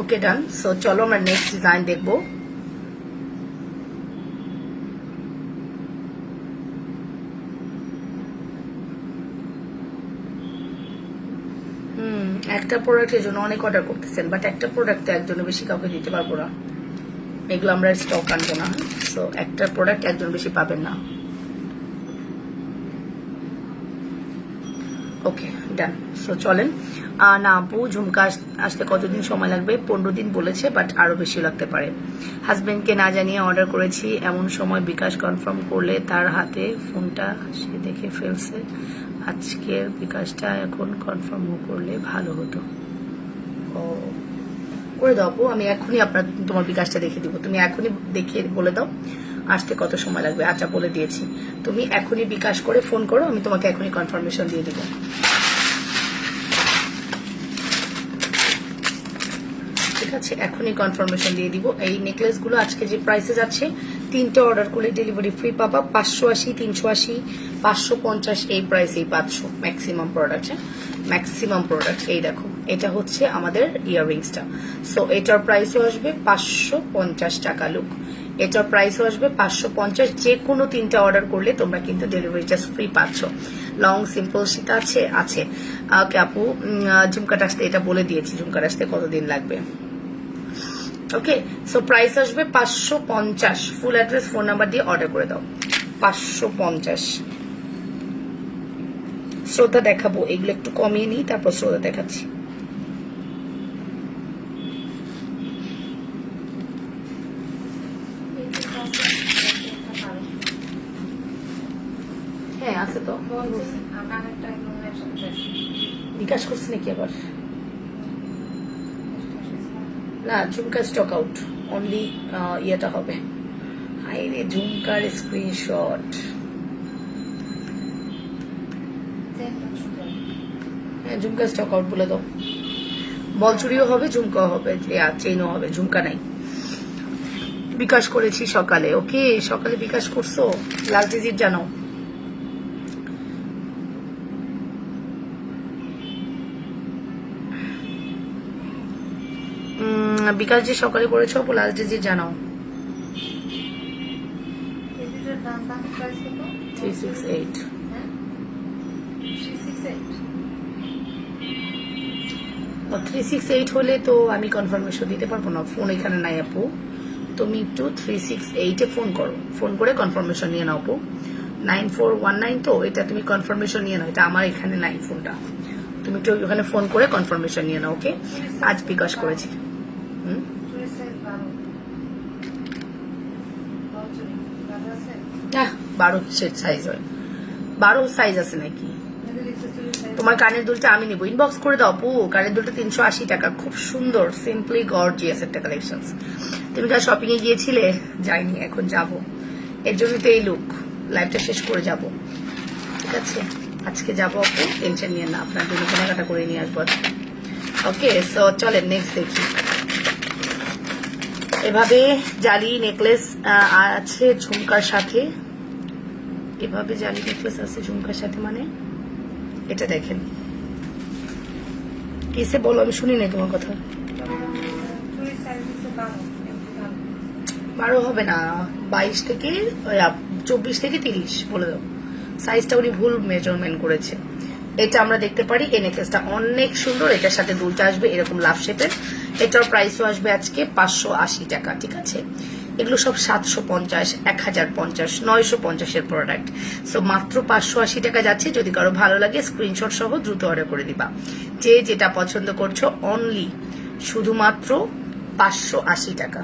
ওকে, ডান। সো চলো আমরা নেক্সট ডিজাইন দেখবো। একটা প্রোডাক্টের জন্য অনেক অর্ডার করতেছেন, বাট একটা প্রোডাক্ট একজনের বেশি কাউকে দিতে পারবো না, এগুলো আমরা স্টক আনবো না। সো একটা প্রোডাক্ট একজন বেশি পাবেন না। ওকে, ডান। সো চলেন। না আপু, ঝুমকা আসতে কতদিন সময় লাগবে? 15 দিন বলেছে, বাট আরো বেশি লাগতে পারে। হাজবেন্ডকে না জানিয়ে অর্ডার করেছি, এমন সময় বিকাশ কনফার্ম করলে তার হাতে ফোনটা সে দেখে ফেলছে। আজকের বিকাশটা এখন কনফার্ম করলে ভালো হতো। ও, করে দাও আপু, আমি এখনই তোমার বিকাশটা দেখে দিব। তুমি এখনই দেখিয়ে বলে দাও আসতে কত সময় লাগবে। আচ্ছা, বলে দিয়েছি। তুমি এখনই বিকাশ করে ফোন করো, আমি তোমাকে এখনই কনফার্মেশন দিয়ে দিব। ঠিক আছে, এখনই কনফার্মেশন দিয়ে দিব। এই নেকলেসগুলো আজকে যে প্রাইসে যাচ্ছে, 3টে অর্ডার করলে ডেলিভারি ফ্রি পাবা। 580, 380, 550 এই প্রাইসেই পাচ্ছ ম্যাক্সিমাম প্রোডাক্ট। ম্যাক্সিমাম প্রোডাক্ট এই দেখো, এটা হচ্ছে আমাদের ইয়াররিংসটা। সো এটার প্রাইসও আসবে 550 টাকা লুক। এটার প্রাইসও আসবে 550। যে কোনো 3টা অর্ডার করলে তোমরা কিন্তু ডেলিভারি চার্জ ফ্রি পাচ্ছ। লং সিম্পল সীতা আছে আছে। ওকে আপু, ঝুমকাটা আসতে এটা বলে দিয়েছি, ঝুমকাটা আসতে কতদিন লাগবে। ওকে, সো প্রাইস আসবে 550। ফুল অ্যাড্রেস ফোন নাম্বার দিয়ে অর্ডার করে দাও। 550। শ্রদ্ধা দেখাবো, এগুলো একটু কমিয়ে নিই, তারপর শ্রদ্ধা দেখাচ্ছি। হ্যাঁ আছে তো, বিকাশ করছে নাকি আবার? না, ঝুমকার স্টক আউট, অনলি ইয়েটা হবে। হাই রে, ঝুমকার স্ক্রিনশট। হ্যাঁ, ঝুমকার স্টক আউট বলে দাও। বলচুরিও হবে, ঝুমকাও হবে, চেইনও হবে, ঝুমকা নাই। বিকাশ করেছি সকালে। ওকে, সকালে বিকাশ করছো, লাস্ট ডিজিট জানাও। বিকাশ যে সকালে করেছো, লাস্ট ডিজিট জানাও। 368। 368 হলে তো আমি কনফার্মেশন দিতে পারবো না, ফোন এখানে নাই আপু। তুমি একটু 368-এ ফোন করো, ফোন করে কনফার্মেশন নিয়ে নাও আপু। 9419 তো, এটা তুমি কনফার্মেশন নিয়ে নাও, এটা আমার এখানে নাই ফোনটা। তুমি একটু ওখানে ফোন করে কনফার্মেশন নিয়ে নাও। ওকে, আজ বিকাশ করেছি। 12 সেট সাইজ হয়, 12 সাইজ আছে নাকি? তোমার কানের দুলটা আমি নিবো, ইনবক্স করে দাও আপু। কানের দুলটা 380 টাকা, খুব সুন্দর, সিম্পলি গর্জিয়াস একটা কালেকশন। তুমি কাল শপিং এ গিয়েছিলে? যাইনি, এখন যাব। এর জন্য তো এই লুক, লাইফটা শেষ করে যাব। ঠিক আছে, আজকে যাবো আপু, টেনশন নিয়ে না, আপনার জন্য কেনাকাটা করে নিয়ে আসবো। ওকে, সো চলেন নেক্সট দেখি। এভাবে জালি নেকলেস আছে ঝুমকার সাথে, এভাবে জালি নেকলেস আছে ঝুমকার সাথে, মানে এটা দেখেন। কিসে বলো, আমি শুনি নাই তোমার কথা। 12 হবে না, 22 থেকে 24 থেকে 30 বলে দাও। সাইজটা উনি ভুল মেজারমেন্ট করেছে। এটা আমরা দেখতে পারি, এই নেকলেসটা অনেক সুন্দর, এটার সাথে দুলটা আসবে এরকম লাভ শেপের। এটার প্রাইসও আসবে আজকে 580 টাকা। ঠিক আছে, এগুলো সব 750, 1050, 950 এর প্রোডাক্ট। সো মাত্র 580 টাকা যাচ্ছে। যদি কারো ভালো লাগে স্ক্রিনশট সহ দ্রুত অর্ডার করে দিবা। যে যেটা পছন্দ করছো, অনলি শুধুমাত্র 580 টাকা।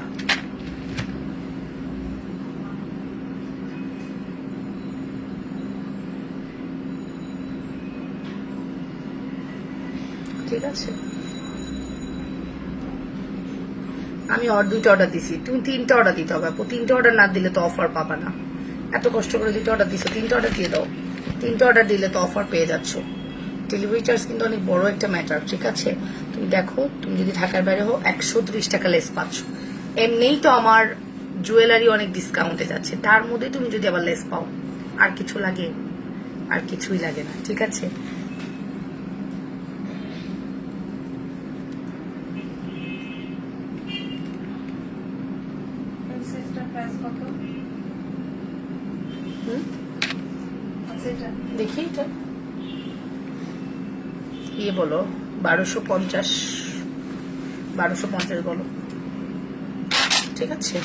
ঠিক আছে, আমি 2টা অর্ডার দিছি, তুমি 3টা অর্ডার দিতে হবে আপু। 3টা অর্ডার না দিলে তো অফার পাবা না। এত কষ্ট করে 2টা অর্ডার দিছো, 3টা অর্ডার দিয়ে দাও। 3টা অর্ডার দিলে তো অফার পেয়ে যাচ্ছ। ডেলিভারি চার্জ কিন্তু অনেক বড় একটা ম্যাটার। ঠিক আছে, তুমি দেখো, তুমি যদি ঢাকার বাইরে হও 130 টাকা লেস পাচ্ছ। এমনিই তো আমার জুয়েলারি অনেক ডিসকাউন্টে যাচ্ছে, তার মধ্যে তুমি যদি আবার লেস পাও, আর কিছু লাগে? আর কিছুই লাগে না। ঠিক আছে, দেখি এটা ইয়ে বলো, 1250, 1250 বলো। ঠিক আছে,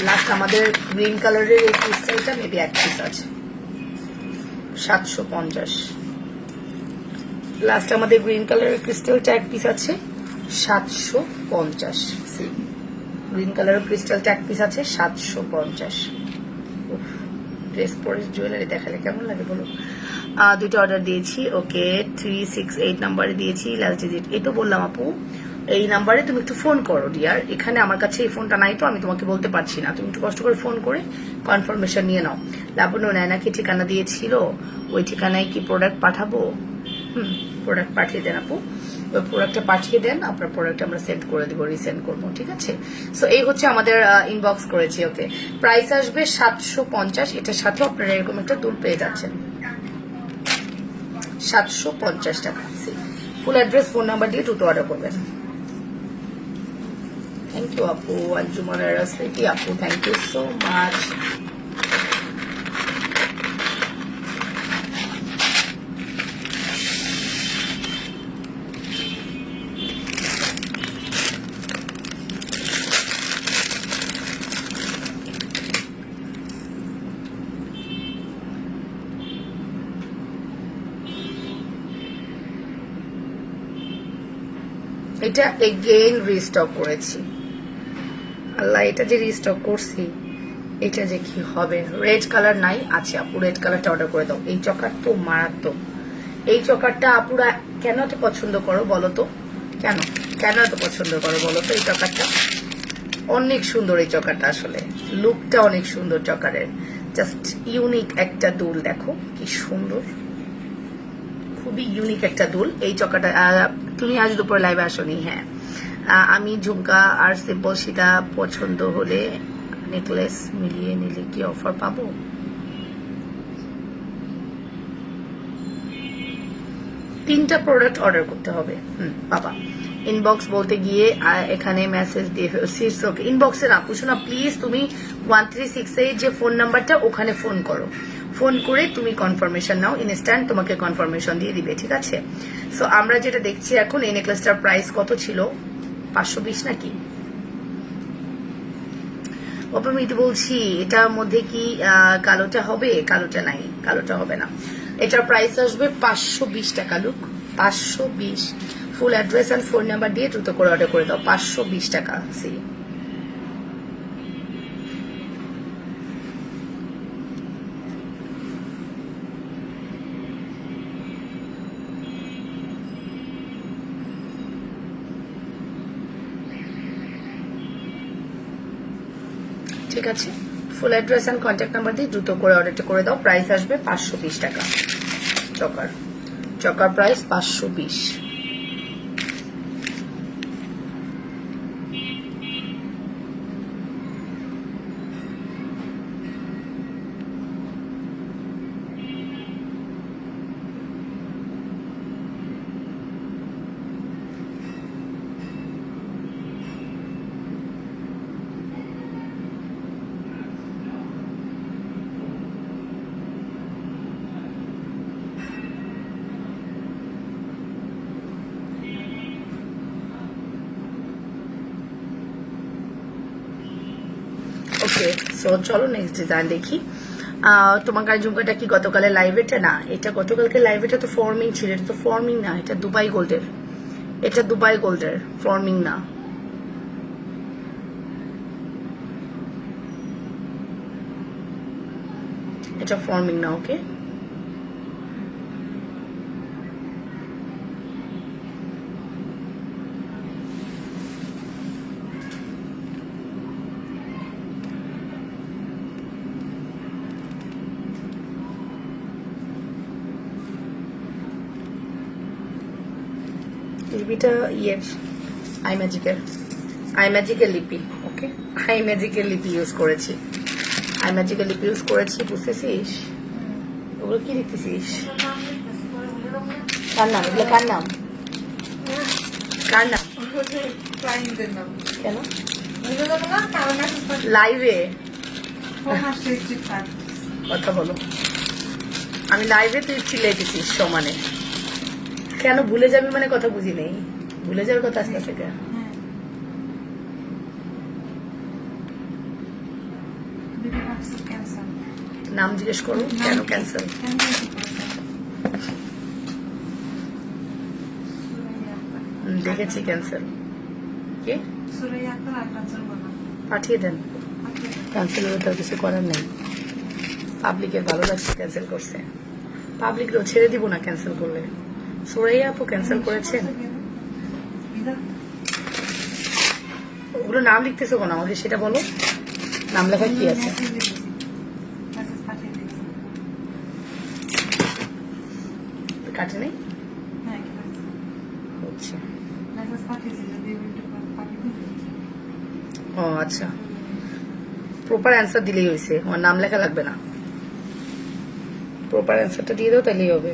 লাস্ট আমাদের গ্রিন কালারের এই ক্রিস্টালটা মেবি এক পিস আছে 750। লাস্ট আমাদের গ্রিন কালারের ক্রিস্টালটা এক পিস আছে 750। গ্রিন কালারের ক্রিস্টালটা এক পিস আছে 750। ড্রেস পরে জুয়েলারি দেখালে কেমন লাগে বলো। দুটো অর্ডার দিয়েছি, ওকে 368 নাম্বারে দিয়েছি, লাস্ট ডিজিট এই তো বললাম আপু। এই নাম্বারে তুমি একটু ফোন করো ডিয়ার, এখানে আমার কাছে এই ফোনটা নাই তো আমি তোমাকে বলতে পারছি না, তুমি একটু কষ্ট করে ফোন করে কনফার্মেশন নিয়ে নাও। লাবণ্য নাকি ঠিকানা দিয়েছিল, ওই ঠিকানায় কি প্রোডাক্ট পাঠাবো? প্রোডাক্ট পাঠিয়ে দেন আপু, ওই প্রোডাক্টটা পাঠিয়ে দেন, আপনার প্রোডাক্ট আমরা সেন্ড করে দিব, রিসেন্ড করবো, ঠিক আছে। সো এই হচ্ছে আমাদের ইনবক্স করেছি, ওকে। প্রাইস আসবে 750, এটার সাথে আপনারা এরকম একটা দুল পেয়ে যাচ্ছেন 750 টাকা। ফুল অ্যাড্রেস ফোন নাম্বার দিয়ে দুটো অর্ডার করবেন। থ্যাংক ইউ আপু, আঞ্জুমান রাসলিটি আপু, থ্যাংক ইউ সো মাচ। এটা এগেইন রিস্টক করেছি, আল্লাহ এটা যে রিস্টক করছি এটা যে কি হবে। রেড কালার নাই, আছে আপু রেড কালারটা অর্ডার করে দাও। এই চকার তো মারাত্মক, এই চকারটা আপুরা কেন এত পছন্দ করো বলো তো, কেন কেন এত পছন্দ করো বলো তো। এই চকারটা অনেক সুন্দর, এই চকারটা আসলে লুকটা অনেক সুন্দর চকারের, জাস্ট ইউনিক একটা দুল, দেখো কি সুন্দর, খুবই ইউনিক একটা দুল এই চকাটা। তুমি আজ দুপুরে লাইভে আসনি? হ্যাঁ, আমি ঝুমকা আর সিম্পল সীতা পছন্দ হলে নেকলেস মিলিয়ে নিলে কি অফার পাবো? তিনটা প্রোডাক্ট অর্ডার করতে হবে। বাবা ইনবক্স বলতে গিয়ে এখানে মেসেজ দিয়ে শীর্ষক ইনবক্সে না পুষো না প্লিজ, তুমি 1368 যে ফোন নাম্বারটা ওখানে ফোন করো, ফোন করে তুমি কনফার্মেশন নাও, ইনস্ট্যান্ট তোমাকে কনফার্মেশন দিয়ে দিবে, ঠিক আছে। সো আমরা যেটা দেখছি এখন, এই নেকলেসটার প্রাইস কত ছিল? 520 নাকি? অপমিতি বলছি, এটার মধ্যে কি কালোটা হবে? কালোটা নাই, কালোটা হবে না। এটার প্রাইস আসবে 520 টাকা। Look 520, full address and phone number দিয়ে দ্রুত করে অর্ডার করে দাও, 520 টাকা। সি ঠিক আছে, full address and contact number দিয়ে দ্রুত করে অর্ডারটা করে দাও। প্রাইস আসবে 520 টাকা। চকার চকার প্রাইস 520। ওকে, সো চলো নেক্সট ডিজাইন দেখি। তোমার কাছে ঝুমকাটা কি গতকালের লাইভেটা? না, এটা গতকালকে লাইভেটা তো ফর্মিং ছিল, এটা তো ফর্মিং না, এটা দুবাই গোল্ডের, এটা দুবাই গোল্ডের, ফর্মিং না। এটা ফর্মিং না, ওকে। লিপিটা ইয়ের আইম্যাজিকের লিপি, ওকে। আইম্যাজিকের লিপি ইউজ করেছি, আইম্যাজিকের লিপি ইউজ করেছি, বুঝতেছিস? ওগুলো কি দেখতেছিস? কার নাম এগুলো? কার নাম? কার নাম? কেন লাইভে কথা বলো? আমি লাইভে, তুই চিল্লাইতেছিস সমানে কেন? ভুলে যাবি মানে কথা বুঝি নেই, ভুলে যাওয়ার কথা আস্তে আস্তে। নাম জিজ্ঞেস করো, কেন ক্যান্সেল? দেখেছি ক্যান্সেল। কে পাঠিয়ে দেন, ক্যান্সেল হলে তো কিছু করার নেই। পাবলিকের ভালো লাগছে ক্যান্সেল করছে, পাবলিকও ছেড়ে দিব না ক্যান্সেল করলে। সুরাইয়া আপু ক্যান্সেল করেছেন? ওগুলো নাম লিখতেছো কেন আমাকে সেটা বলো, নাম লেখা কি আছে? কাটে নেই হচ্ছে। ও আচ্ছা, প্রপার অ্যান্সার দিলেই হয়েছে, আমার নাম লেখা লাগবে না। প্রপার অ্যান্সারটা দিয়ে দাও তাহলেই হবে।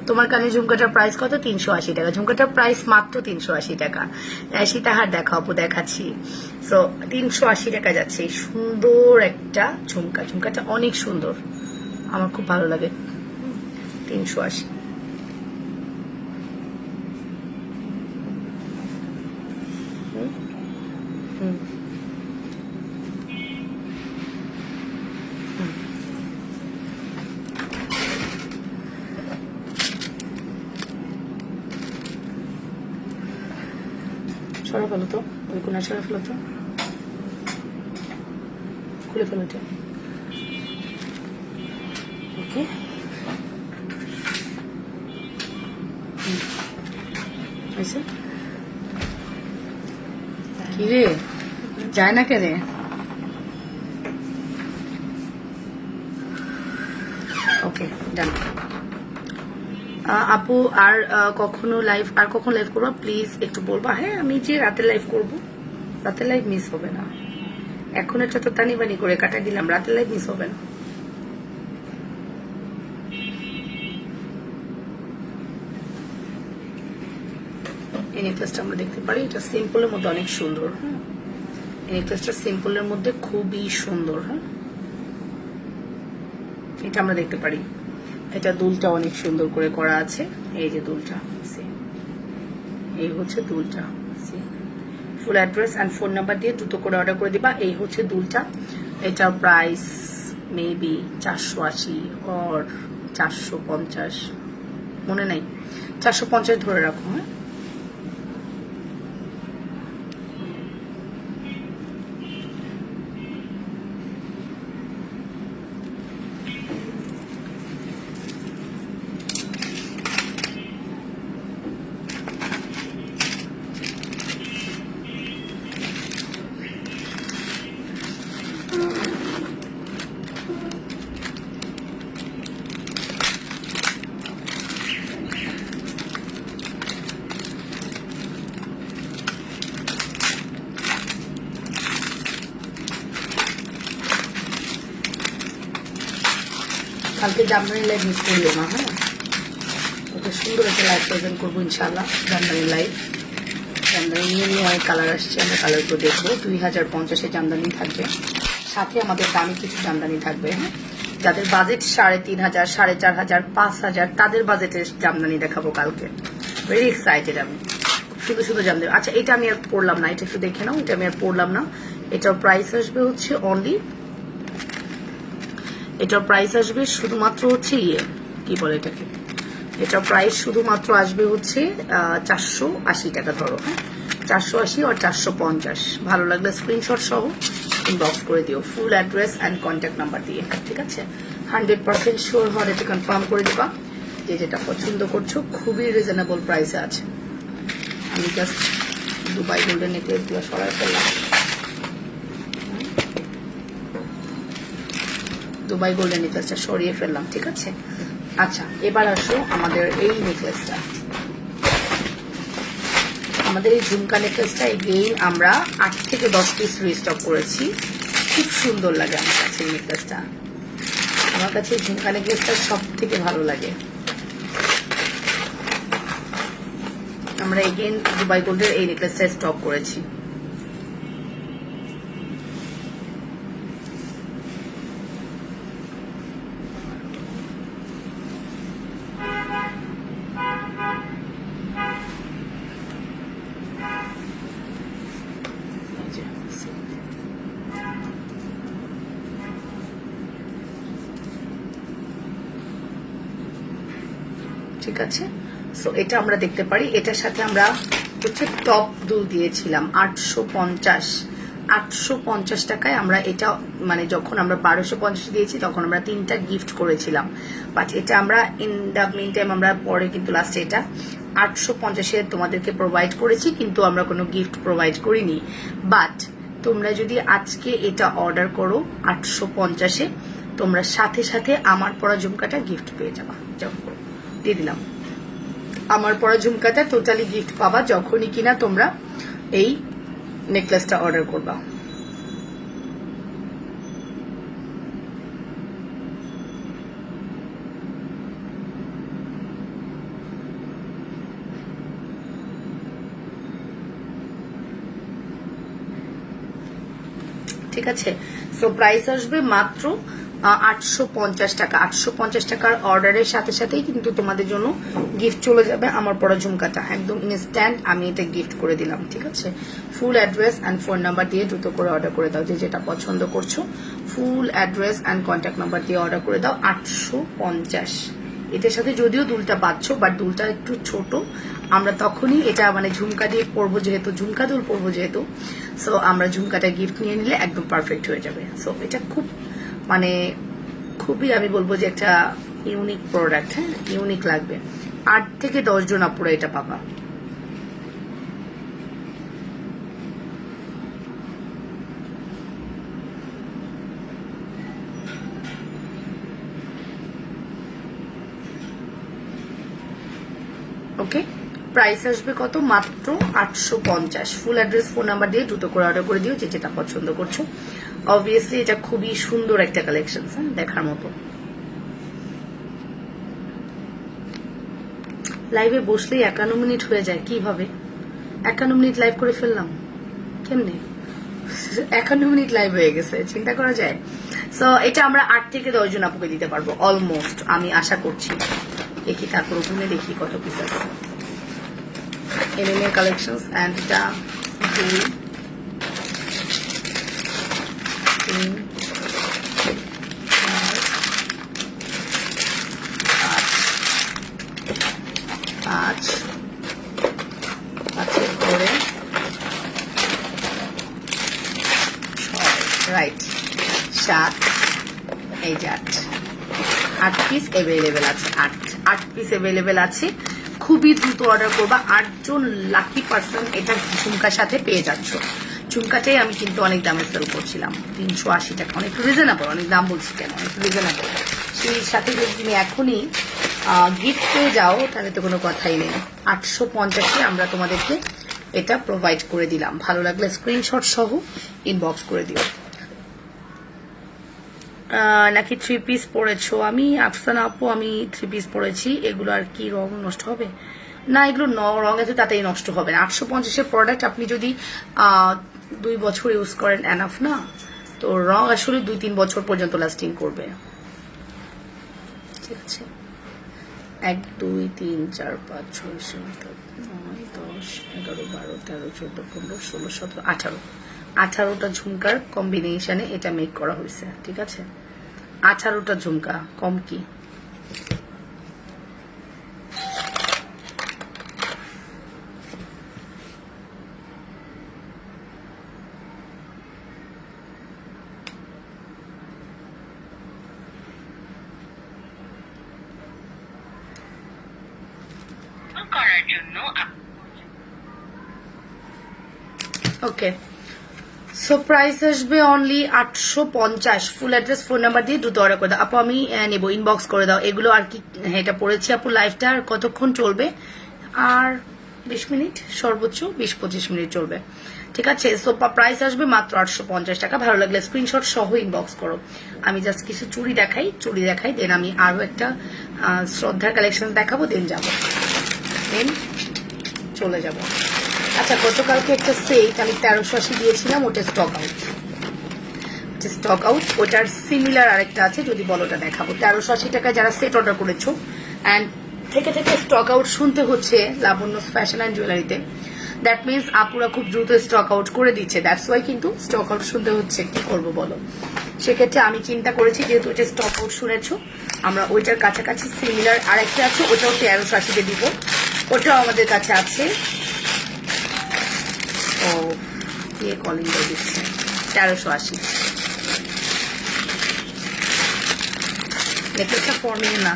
তোমার কানে ঝুমকাটার প্রাইস কত? 380 টাকা। ঝুমকাটার প্রাইস মাত্র 380 টাকা। সীতাহার দেখা আপু, দেখাচ্ছি। সো 380 টাকা যাচ্ছে। সুন্দর একটা ঝুমকা, ঝুমকাটা অনেক সুন্দর, আমার খুব ভালো লাগে। 380। সরা ফেলো তো, ওই কোনা সরা ফেলো তো, খুলে ফেলো এটা। ওকে, কি রে যায় না কে রে? ওকে ডান। আপু আর কখনো লাইভ করবো প্লিজ একটু বলবা। হ্যাঁ, আমি যে রাতে লাইভ করব, রাতে লাইভ মিস হবে না। এখন একটা তো তানি বানি করে কাটাই দিলাম, রাতে লাইভ মিস হবে না। এই নেকলেসটা আমরা দেখতে পারি, এটা সিম্পলের মধ্যে অনেক সুন্দর। হ্যাঁ, এই নেকলেসটা সিম্পলের মধ্যে খুবই সুন্দর। হ্যাঁ, এটা আমরা দেখতে পারি। এটা দুলটা অনেক সুন্দর করে করা আছে, এই যে দুলটা, এই হচ্ছে দুলটা। ফুল অ্যাড্রেস অ্যান্ড ফোন নাম্বার দিয়ে দ্রুত করে অর্ডার করে দিবা। এই হচ্ছে দুলটা, এটার প্রাইস মেবি 480 অর 450, মনে নাই, 450 ধরে রাখো। হ্যাঁ, কালকে জামদানি লাইভ মিস করলো না। হ্যাঁ, ওকে সুন্দর একটা লাইভ প্রেজেন্ট করবো ইনশাল্লাহ। জামদানি লাইভ, জামদানি নিয়ে অনেক কালার আসছে, আমরা কালারগুলো দেখবো। 2050 জামদানি থাকবে, সাথে আমাদের দামি কিছু জামদানি থাকবে। হ্যাঁ, যাদের বাজেট 3500, 4500, 5000, তাদের বাজেটের জামদানি দেখাবো কালকে। ভেরি এক্সাইটেড আমি, শুধু শুধু জামদানি। আচ্ছা, এটা আমি আর পড়লাম না, এটা একটু দেখে নাও, এটা আমি আর পড়লাম না। এটার প্রাইস আসবে হচ্ছে অনলি, এটার প্রাইস আসবে শুধুমাত্র হচ্ছে কি বলে এটাকে, এটার প্রাইস শুধুমাত্র আসবে হচ্ছে 480 টাকা ধরো। হ্যাঁ, 480 আর 450। ভালো লাগলে স্ক্রিনশট সহ ইনবক্স করে দিও, ফুল অ্যাড্রেস অ্যান্ড কন্ট্যাক্ট নাম্বার দিয়ে। ঠিক আছে, 100% শিওর হওয়ার এটা কনফার্ম করে দিবা যে যেটা পছন্দ করছো। খুবই রিজনেবল প্রাইসে আছে। আমি জাস্ট দুবাই গোল্ডেন নেকলেসগুলো সরাই ফেললাম, দুবাই গোল্ডেন নেকলেসটা সরিয়ে ফেললাম। ঠিক আছে, আচ্ছা এবার আসো আমাদের এই নেকলেসটা, আমাদের এই ঝুমকা নেকলেসটা এগেইন আমরা 8 থেকে 10 পিস রিস্টক করেছি। খুব সুন্দর লাগে আমার কাছে এই নেকলেসটা, আমার কাছে এই ঝুমকা নেকলেসটা সব থেকে ভালো লাগে। আমরা এগেইন দুবাই গোল্ডের এই নেকলেসটা স্টক করেছি। ঠিক আছে। সো এটা আমরা দেখতে পারি, এটার সাথে আমরা হচ্ছে টপ দুল দিয়েছিলাম 850 টাকায়। আমরা এটা মানে যখন আমরা 1250 দিয়েছি তখন আমরা 3টা গিফট করেছিলাম, বাট এটা আমরা ইন দ্য মিন টাইম আমরা পরে কিন্তু লাস্টে এটা 850 তোমাদেরকে প্রোভাইড করেছি, কিন্তু আমরা কোনো গিফট প্রোভাইড করিনি। বাট তোমরা যদি আজকে এটা অর্ডার করো 850-এ, তোমরা সাথে সাথে আমার পরা ঝুমকাটা গিফট পেয়ে যাবা। যেমন দিয়ে দিলাম, আমার পরা ঝুমকাটা টোটালি গিফট পাবা যখনই কিনা তোমরা এই নেকলেসটা অর্ডার করবা। ঠিক আছে। সো প্রাইস আসবে মাত্র 850 টাকা। 850 টাকার অর্ডারের সাথে সাথেই কিন্তু তোমাদের জন্য গিফট চলে যাবে আমার পরা ঝুমকাটা, একদম ইনস্ট্যান্ট আমি এটা গিফট করে দিলাম। ঠিক আছে, full address and phone number দিয়ে দ্রুত করে অর্ডার করে দাও, যে যেটা পছন্দ করছো ফুল অ্যাড্রেস অ্যান্ড কন্ট্যাক্ট নাম্বার দিয়ে অর্ডার করে দাও। 850 এটার সাথে যদিও দুলটা পাচ্ছ, বাট দুলটা একটু ছোট, আমরা তখনই এটা মানে ঝুমকা দিয়ে পরবো যেহেতু, ঝুমকা দুল পরবো যেহেতু, সো আমরা ঝুমকাটা গিফট নিয়ে নিলে একদম পারফেক্ট হয়ে যাবে। সো এটা খুব মানে খুবই আমি বলবো যে একটা ইউনিক প্রোডাক্ট। হ্যাঁ, ইউনিক লাগবে। 8 থেকে 10 জন আপুরা এটা পাবা। ওকে, প্রাইস আসবে কত? মাত্র 850। ফুল অ্যাড্রেস ফোন নাম্বার দিয়ে দ্রুত করে অর্ডার করে দিও, যে যেটা পছন্দ করছো। অবভিয়াসলি এটা খুবই সুন্দর একটা কালেকশন, হ্যাঁ, দেখার মতো। লাইভে বসলেই 51 মিনিট হয়ে যায়, কিভাবে 51 মিনিট লাইভ করে ফেললাম, কেমনে 51 মিনিট লাইভ হয়ে গেছে, চিন্তা করা যায়। সো এটা আমরা 8 থেকে 10 জন আপুকে দিতে পারবো অলমোস্ট, আমি আশা করছি। দেখি তারপর ওখানে দেখি কত পিস আছে। এমএমএ কালেকশনস অ্যান্ড এটা 2 3 5 5 করে 6, রাইট, 7, এই যে 8 পিস অ্যাভেলেবেল আছে। 8 পিস অ্যাভেলেবেল আছে। খুবই দ্রুত অর্ডার করবা। 8 জন লাকি পার্সন এটা ঝুমকার সাথে পেয়ে যাচ্ছ। ঝুমকাটাই আমি কিন্তু অনেক দামে সেল করছিলাম, 380 টাকা, অনেক রিজনেবল। অনেক দাম বলছি কেন, অনেক রিজনেবল। সেই সাথে যদি তুমি এখনই গিফট পেয়ে যাও তাহলে তো কোনো কথাই নেই। 850-এ আমরা তোমাদেরকে এটা প্রোভাইড করে দিলাম। ভালো লাগলে স্ক্রিনশট সহ ইনবক্স করে দিও। নাকি 3 পিস পরেছো? আমি আফসানা আপু, আমি 3 পিস পরেছি। এগুলো আর কি রং নষ্ট হবে? না, এগুলো রং এত তাড়াতাড়ি নষ্ট হবে না। 850-এর প্রোডাক্ট আপনি যদি 2 বছর ইউজ করেন এনাফ না, তো রং আসলে 2-3 বছর পর্যন্ত লাস্টিং করবে। ঠিক আছে, 1 2 3 4 5 6 7 9 10 11 12 13 14 15 16 17 18 18টা ঝুমকার কম্বিনেশনে এটা মেক করা হয়েছে। ঠিক আছে, 18টা ঝুমকা, কম কি? করার জন্য ওকে। সো প্রাইস আসবে only 850। Full address phone number দিয়ে দ্রুত অর্ডার করে দাও। আপু আমি নেব, ইনবক্স করে দাও। এগুলো আর কি, হ্যাঁ, এটা পড়েছি আপু। লাইভটা আর কতক্ষণ চলবে? আর 20 মিনিট, সর্বোচ্চ 20-25 মিনিট চলবে। ঠিক আছে, সো প্রাইস আসবে মাত্র 850 টাকা। ভালো লাগলে স্ক্রিনশট সহ ইনবক্স করো। আমি জাস্ট কিছু চুড়ি দেখাই, দেন আমি আরো একটা শ্রদ্ধার কালেকশন দেখাবো, দেন চলে যাব। আচ্ছা, গতকালকে একটা সেট আমি 1380 দিয়েছিলাম, ওটা স্টক আউট। ওটার সিমিলার আরেকটা আছে, যদি বলো ওটা দেখাবো। 1380 টাকায় যারা সেট অর্ডার করেছো অ্যান্ড থেকে স্টক আউট শুনতে হচ্ছে লাবণ্য ফ্যাশন অ্যান্ড জুয়েলারিতে, দ্যাট মিনস আপুরা খুব দ্রুত স্টক আউট করে দিচ্ছে, দ্যাটস ওয়াই কিন্তু স্টক আউট শুনতে হচ্ছে, কি করবো বলো। সেক্ষেত্রে আমি চিন্তা করেছি যেহেতু ওইটা স্টক আউট শুনেছো, আমরা ওইটার কাছাকাছি সিমিলার আরেকটা আছে, ওটাও 1380-তে দিব, ওটাও আমাদের কাছে আছে। ও কে কলিং করে দিচ্ছে, 1380 নেকলেসটা ফর্মিং না,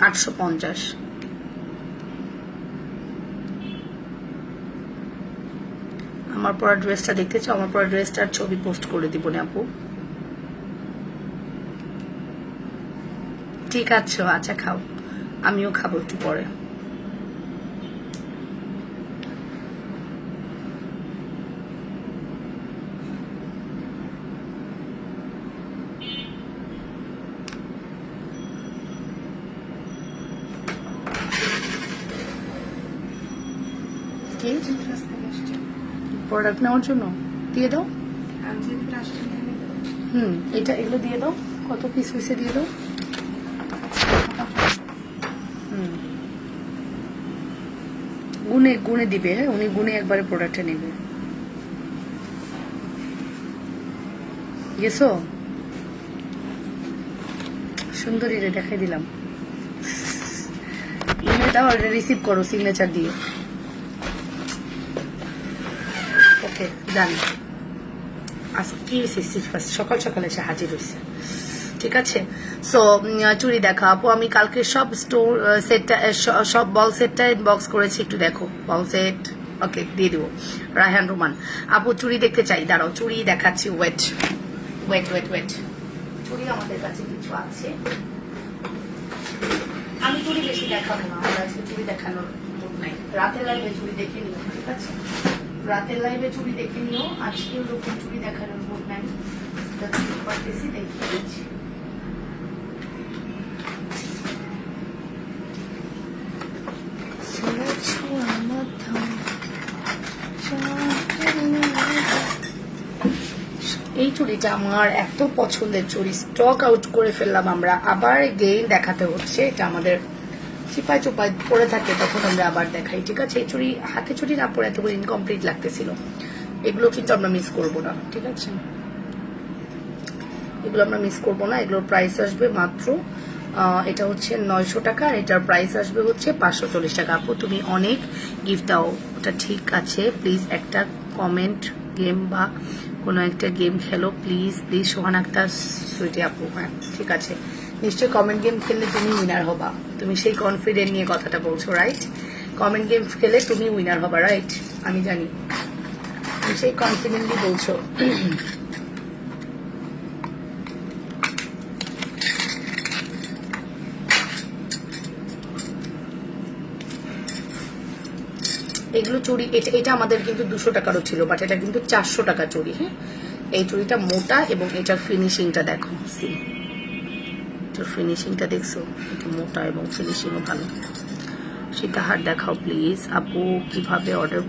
$850। আমার পরা ড্রেসটা দেখতে চাও? আমার পরা ড্রেসটার ছবি পোস্ট করে দিব না আপু? ঠিক আছে, আচ্ছা খাও, আমিও খাবো একটু পরে। প্রোডাক্ট নেওয়ার জন্য দিয়ে দাও। এটা এগুলো দিয়ে দাও, কত পিস হয়েছে দিয়ে দাও। গুনে গুনে দিবে, হ্যাঁ উনি গুনে একবারে প্রোডাক্টটা নেবে। গেছো সুন্দরী রে, দেখাই দিলাম। ইমেল দাও, রিসিভ করো সিগনেচার দিয়ে। ওকে জানি আজকে কি সকাল সকাল এসে হাজির হয়েছে, ঠিক আছে। সো চুড়ি দেখা আপু, আমি কালকে সব স্টোর সেটটা সব বল সেটটা ইনবক্স করেছি, একটু দেখো বল সেট। ওকে দিয়ে দিব। রায়হান রোমান আপু চুড়ি দেখতে চাই, দাঁড়াও চুড়ি দেখাচ্ছি, ওয়েট ওয়েট ওয়েট ওয়েট। চুড়ি আমাদের কাছে কিছু আছে, আমি চুড়ি বেশি দেখাবো না, আমার আজকে চুড়ি দেখানোর মুড নাই। রাতের লাইভে চুড়ি দেখে নিও, ঠিক আছে, রাতের লাইভে চুড়ি দেখে নিও, আজকে ওরকম চুড়ি দেখানোর মুড নাই, পারতেছি দেখিয়ে দিচ্ছি। এই চুড়িটা আমার এত পছন্দের চুড়ি, স্টক আউট করে ফেললাম আমরা, আবার গেইন দেখাতে হচ্ছে, এটা আমাদের চিপায় চোপায় পরে থাকে, তখন আমরা আবার দেখাই, ঠিক আছে। এই চুড়ি হাতে চুড়ি না পরে এতগুলো ইনকমপ্লিট লাগতেছিল, এগুলো কিন্তু আমরা মিস করবো না, ঠিক আছে, এগুলো আমরা মিস করবো না। এগুলোর প্রাইস আসবে মাত্র এটা হচ্ছে 900 টাকা, আর এটার প্রাইস আসবে হচ্ছে 540 টাকা। আপু তুমি অনেক গিফট দাও, ওটা ঠিক আছে, প্লিজ একটা কমেন্ট গেম বা কোনো একটা গেম খেলো প্লিজ প্লিজ। সোহান আক্তার সুইটি আপু, হ্যাঁ ঠিক আছে, নিশ্চয়ই কমেন্ট গেম খেললে তুমি উইনার হবা, তুমি সেই কনফিডেন্ট নিয়ে কথাটা বলছো, রাইট? কমেন্ট গেম খেলে তুমি উইনার হবা, রাইট? আমি জানি তুমি সেই কনফিডেন্টলি বলছো। এগুলো চুড়ি, এটা আমাদের কিন্তু 200 টাকারও ছিল, বাট এটা কিন্তু 400 টাকা চুড়ি, হ্যাঁ। এই চুড়িটা মোটা এবং এটার ফিনিশিংটা দেখো, সি এটার ফিনিশিংটা দেখছো, এটা মোটা এবং ফিনিশিংও ভালো। সেটা হাত দেখাও প্লিজ আপু, কিভাবে অর্ডার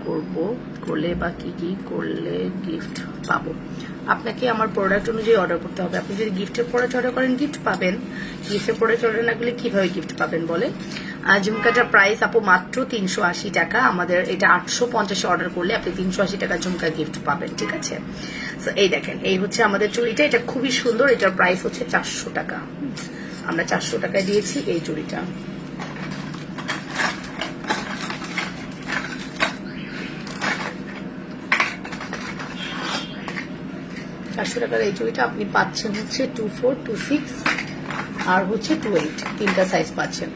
করলে বা কি কি করলে গিফট পাবো? আপনাকে আমার প্রোডাক্ট অনুযায়ী অর্ডার করতে হবে। আপনি যদি গিফটের প্রোডাক্ট অর্ডার করেন গিফট পাবেন, গিফটের প্রোডাক্ট অর্ডার না করলে কিভাবে গিফট পাবেন বলে। ঝুমকাটার প্রাইস আপু মাত্র 380 টাকা, আমাদের এটা 850 অর্ডার করলে আপনি 380 টাকা ঝুমকা গিফট পাবেন, ঠিক আছে। তো এই দেখেন, এই হচ্ছে আমাদের চুড়িটা, এটা খুবই সুন্দর, এটার প্রাইস হচ্ছে 400 টাকা, আমরা 400 টাকায় দিয়েছি এই চুড়িটা। টাকার এই চুড়িটা আপনি পাচ্ছেন হচ্ছে 24, 26 আর হচ্ছে 28, তিনটা সাইজ পাচ্ছেন,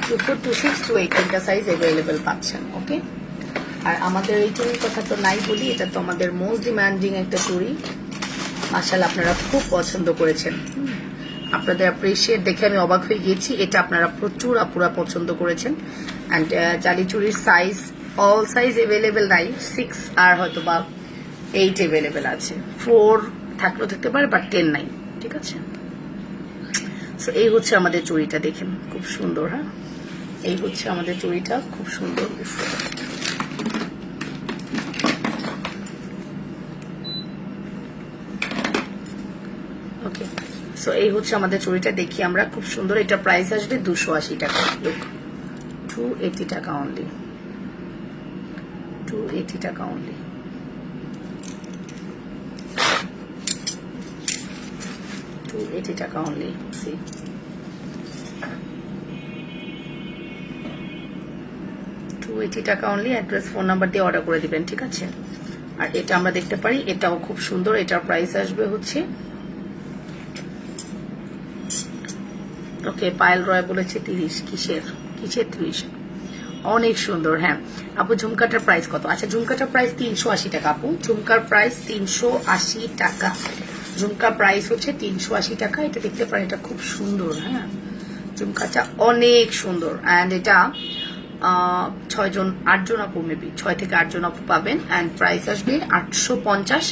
24, 26, 28 তিনটা সাইজ অ্যাভেলেবেল পাচ্ছেন, ওকে। আর আমাদের এই চুড়ির কথা তো নাই বলি, এটা তো আমাদের মোস্ট ডিমান্ডিং একটা চুড়ি, মাশাআল্লাহ আপনারা খুব পছন্দ করেছেন, আপনাদের অ্যাপ্রিশিয়েট দেখে আমি অবাক হয়ে গিয়েছি, এটা আপনারা প্রচুর আপুরা পছন্দ করেছেন। অ্যান্ড জালি চুড়ির সাইজ অল সাইজ অ্যাভেলেবেল নাই, 6 আর হয়তো বা 8 অ্যাভেলেবেল আছে, 4 থাকলেও থাকতে পারে বাট 10 নাই, ঠিক আছে। সো এই হচ্ছে আমাদের চুড়িটা, দেখেন খুব সুন্দর, হ্যাঁ এই হচ্ছে আমাদের চুড়িটা, খুব সুন্দর। ওকে, সো সো এই হচ্ছে আমাদের চুড়িটা, দেখি আমরা, খুব সুন্দর। এটা প্রাইস আসবে 280 টাকা। লুক, 280 টাকা অনলি, 280 টাকা অনলি। টাকা অনলি। সি, 280 টাকা অনলি। অ্যাড্রেস, ফোন নাম্বার দিয়ে অর্ডার করে দিবেন, ঠিক আছে? আর এটা আমরা দেখতে পারি, এটাও খুব সুন্দর। এটার প্রাইস আসবে হচ্ছে, ওকে পায়েল রয় বলেছে 30। কিসের 30? অনেক সুন্দর। হ্যাঁ আপু, ঝুমকাটার প্রাইস কত? আচ্ছা, ঝুমকাটার প্রাইস 380 টাকা আপু। ঝুমকার প্রাইস 380 টাকা। ঝুমকার প্রাইস হচ্ছে 380 টাকা। এটা দেখতে পারেন, এটা খুব সুন্দর। হ্যাঁ, ঝুমকাটা অনেক সুন্দর। অ্যান্ড এটা 8 জন আপু, মেবি 6 থেকে 8 জন আপু পাবেন। অ্যান্ড প্রাইস আসবে 850।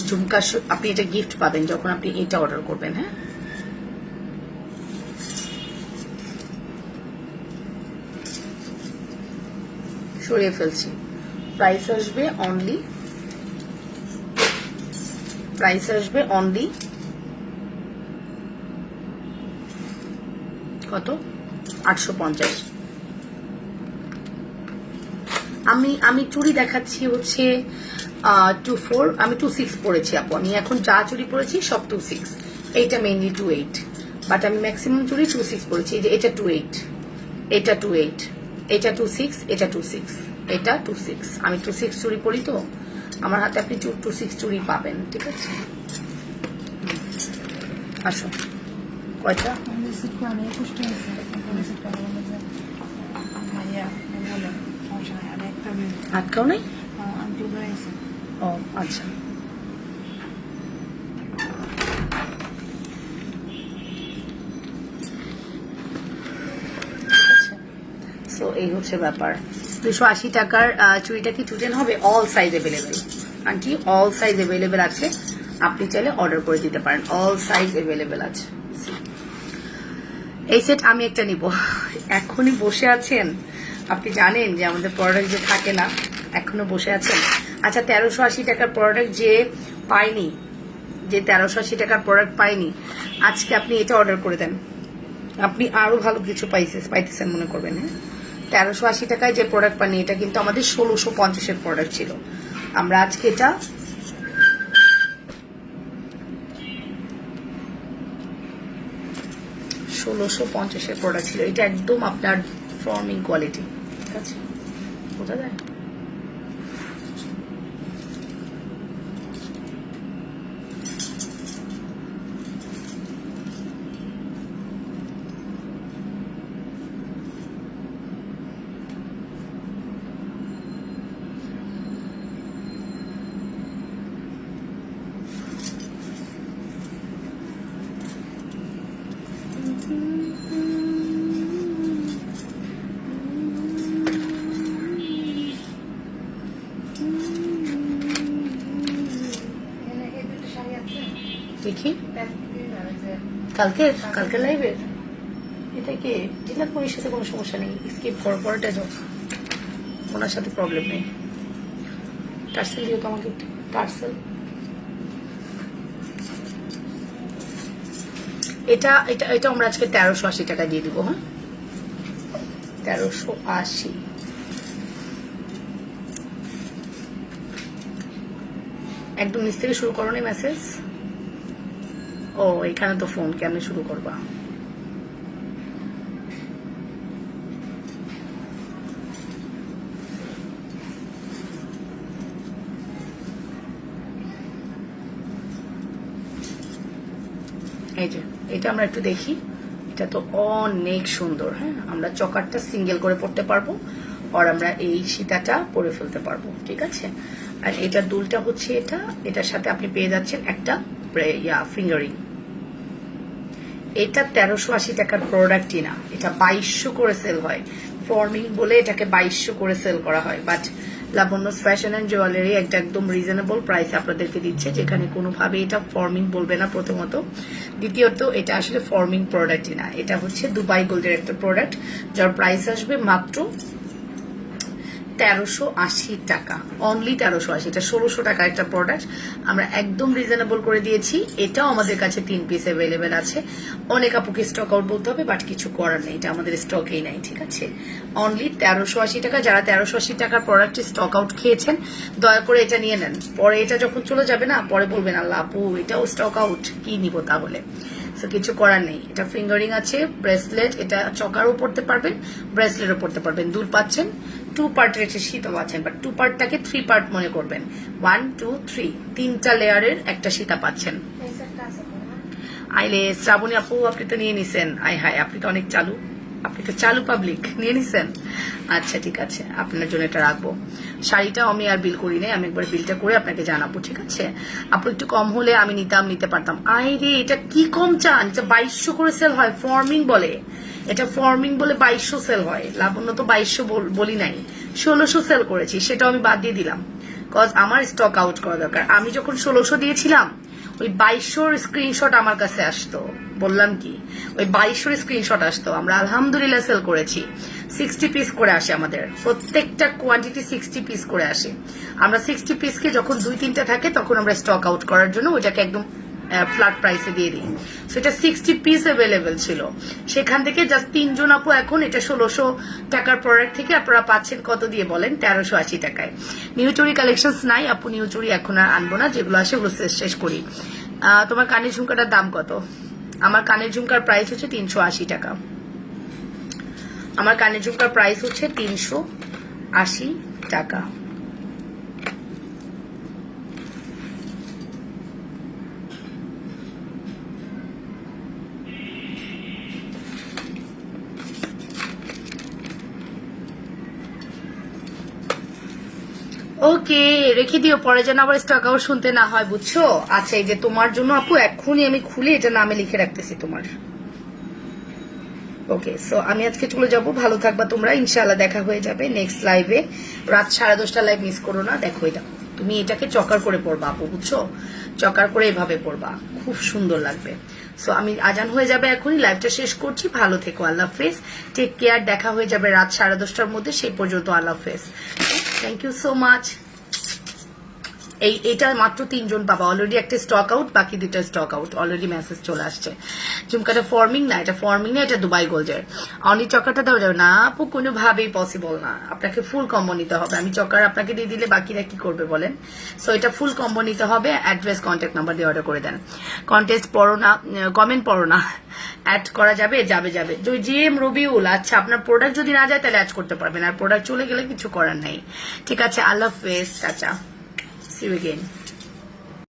ঝুমকা আপনি এটা গিফট পাবেন যখন আপনি এটা অর্ডার করবেন। হ্যাঁ, সরিয়ে ফেলছি। প্রাইস আসবে অনলি কত? 850। আমি চুড়ি দেখাচ্ছি হচ্ছে 24। আমি 26 পরেছি আপু। আমি এখন যা চুড়ি পরেছি সব 26। এইটা মেইনলি 28, বাট আমি ম্যাক্সিমাম চুড়ি 26 পরেছি। যে এটা 28, এটা 28, এটা 26, এটা 26, এটা 26। আমি 26 চুড়ি পরি, তো আমার হাতে আপনি 26 চুড়ি পাবেন, ঠিক আছে? আসো, কয়টা? আটকাও নাই? ও আচ্ছা, সো এই হচ্ছে ব্যাপার। 280 টাকার চুড়িটা কি টুটেন হবে? All size available aunty, all size available আছে। আপনি চাইলে অর্ডার করে দিতে পারেন, অল সাইজ অ্যাভেলেবেল আছে। এই সেট আমি একটা নিব। এখনই বসে আছেন? আপনি জানেন যে আমাদের প্রোডাক্ট যে থাকে না, এখনো বসে আছেন? আচ্ছা, 1380 টাকার প্রোডাক্ট যে পাইনি, যে 1380 টাকার প্রোডাক্ট পাইনি, আজকে আপনি এটা অর্ডার করে দেন, আপনি আরো ভালো কিছু পাইতেছেন মনে করবেন। হ্যাঁ, 1380 টাকায় যে প্রোডাক্ট পাইনি, এটা কিন্তু আমাদের 1650-এর প্রোডাক্ট ছিল। আমরা আজকে এটা 1650-এর প্রোডাক্ট ছিল। এটা একদম আপনার ফর্মিং কোয়ালিটি, ঠিক আছে? বোঝা যায়? দেখি কালকে লাইভের এটা কি জিলাত মনির সাথে কোনো সমস্যা নেই, স্কিপ করো, পরেটা যাও, ওনার সাথে প্রবলেম নেই। টার্সেল দিও তো আমাকে, টার্সেল। এটা এটা এটা আমরা আজকে 1380 টাকা দিয়ে দিব। হ্যাঁ, 1380। একদম নিচ থেকে শুরু করো নি মেসেজ। ও এখানে তো ফোন, কেমনে শুরু করবা? এই যে এটা আমরা একটু দেখি, এটা তো অনেক সুন্দর। হ্যাঁ, আমরা চকারটা সিঙ্গেল করে পড়তে পারবো, আর আমরা এই সীতাটা পরে ফেলতে পারবো, ঠিক আছে? আর এটা দুলটা হচ্ছে এটা, এটার সাথে আপনি পেয়ে যাচ্ছেন একটা ফিঙ্গারিং। এটা 1380 টাকার প্রোডাক্টই না, এটা 2200 করে সেল হয়। ফর্মিং বলে এটাকে 2200 করে সেল করা হয়, but Labanya's fashion and jewellery একটা একদম রিজনেবল প্রাইসে আপনাদেরকে দিচ্ছে, যেখানে কোনোভাবে এটা ফর্মিং বলবে না প্রথমত। দ্বিতীয়ত এটা আসলে ফর্মিং প্রোডাক্টই না, এটা হচ্ছে দুবাই গোল্ডের একটা প্রোডাক্ট, যার প্রাইস আসবে মাত্র 1380 টাকা, অনলি 1380। এটা 1600 টাকার একটা প্রোডাক্ট আমরা একদম রিজনেবল করে দিয়েছি। এটাও আমাদের কাছে 3 পিস অ্যাভেলেবেল আছে। অনেক আপুকে স্টক আউট বলতে হবে, বাট কিছু করার নেই, এটা আমাদের স্টকেই নাই, ঠিক আছে। অনলি 1380 টাকা। যারা 1380 টাকার প্রোডাক্ট স্টক আউট খেয়েছেন দয়া করে এটা নিয়ে নেন। পরে এটা যখন চলে যাবে না, পরে বলবেন আল্লাহ আপু এটাও স্টক আউট, কি নিব তাহলে। কিছু করার নেই। এটা ফিঙ্গারিং আছে, ব্রেসলেট, এটা চকারও পড়তে পারবেন, ব্রেসলেটও পড়তে পারবেন। দুল পাচ্ছেন, 2 পার্টের একটা সীতা পাচ্ছেন, বাট 2 পার্টটাকে 3 পার্ট মনে করবেন। 1 2 3 3টা লেয়ারের একটা সীতা পাচ্ছেন। আইলে শ্রাবণী আপু আপনি তো নিয়ে নিছেন, আয় হায় আপনি তো অনেক চালু, আপনি তো চালু পাবলিক, নিয়ে নিছেন। আচ্ছা ঠিক আছে, আপনার জন্য এটা রাখবো। শাড়িটাও আমি আর বিল করি নাই, আমি একবার বিলটা করে আপনাকে জানাবো, ঠিক আছে। আপু একটু কম হলে আমি নিতে পারতাম। আই রে এটা কি কম চান, এটা 2200 করে সেল হয়, ফর্মিং বলে, এটা ফর্মিং বলে 2200 সেল হয়। লাবণ্য তো 2200 বলি নাই, 1600 সেল করেছি, সেটাও আমি বাদ দিয়ে দিলাম, কজ আমার স্টক আউট করা দরকার। আমি যখন 1600 দিয়েছিলাম ওই 2200 স্ক্রিনশট আমার কাছে আসতো, বললাম কি ওই 2200 স্ক্রিনশট আসতো। আমরা আলহামদুলিল্লাহ সেল করেছি। 60 পিস করে আসে আমাদের, প্রত্যেকটা কোয়ান্টিটি 60 পিস করে আসে। আমরা 60 পিসকে যখন 2-3টা থাকে তখন আমরা স্টক আউট করার জন্য ওইটাকে একদম ফ্ল্যাট প্রাইসে দিয়ে দিই। সেটা 60 পিস অ্যাভেলেবেল ছিল, সেখান থেকে জাস্ট 3 জন আপু এখন এটা 1600 টাকার প্রোডাক্ট থেকে আপনারা পাচ্ছেন কত দিয়ে বলেন, 1380 টাকায়। নিউ চুরি কালেকশন নাই আপু, নিউ চুরি এখন আর আনবো না, যেগুলো আসে ওগুলো শেষ করি। তোমার কানের ঝুমকাটার দাম কত? আমার কানের ঝুমকার প্রাইস হচ্ছে 380 টাকা। আমার কানের ঝুমকার প্রাইস হচ্ছে 380 টাকা। ওকে রেখে দিও, পরে যেন আবার স্টক আউট শুনতে না হয়, বুঝছো। আচ্ছা এই যে তোমার জন্য আপু এক্ষুনি আমি খুলে এটা নামে লিখে রাখতেছি তোমার। ওকে সো আমি আজকে চলে যাবো, ভালো থাকবা তোমরা, ইনশাআল্লাহ দেখা হয়ে যাবে নেক্সট লাইভে। রাত 10:30 লাইভ মিস করো না। দেখো এটা তুমি এটাকে চকার করে পড়বা আপু, বুঝছো, চকার করে এভাবে পড়বা, খুব সুন্দর লাগবে। সো আমি আজান হয়ে যাবে এখনই, লাইভটা শেষ করছি। ভালো থেকো, আল্লাহ হাফেজ, টেক কেয়ার। দেখা হয়ে যাবে রাত 10:30টার মধ্যে, সেই পর্যন্ত আল্লাহ হাফেজ। Thank you so much. এটা মাত্র 3 জন পাবা, অলরেডি একটা স্টক আউট, বাকি 2টা স্টক আউট, অলরেডি মেসেজ চলে আসছে। ঝুমকাটা ফর্মিং না, এটা ফর্মিং না, এটা দুবাই গোল্ডের। অনলি চকারটা দেওয়া যাবে না আপু, কোনোভাবেই পসিবল না, আপনাকে ফুল কম্বো নিতে হবে। আমি চকার আপনাকে দিয়ে দিলে বাকিরা কি করবে বলেন। সো এটা ফুল কম্বো নিতে হবে। অ্যাড্রেস কন্ট্যাক্ট নাম্বার দিয়ে অর্ডার করে দেন। কন্টেস্ট পড়ো না, কমেন্ট পড়ো না, অ্যাড করা যাবে যাবে। জিএম রবিউল, আচ্ছা আপনার প্রোডাক্ট যদি না যায় তাহলে অ্যাড করতে পারবেন, আর প্রোডাক্ট চলে গেলে কিছু করার নেই, ঠিক আছে। আল্লাহ হাফেজ, চাচা, see you again.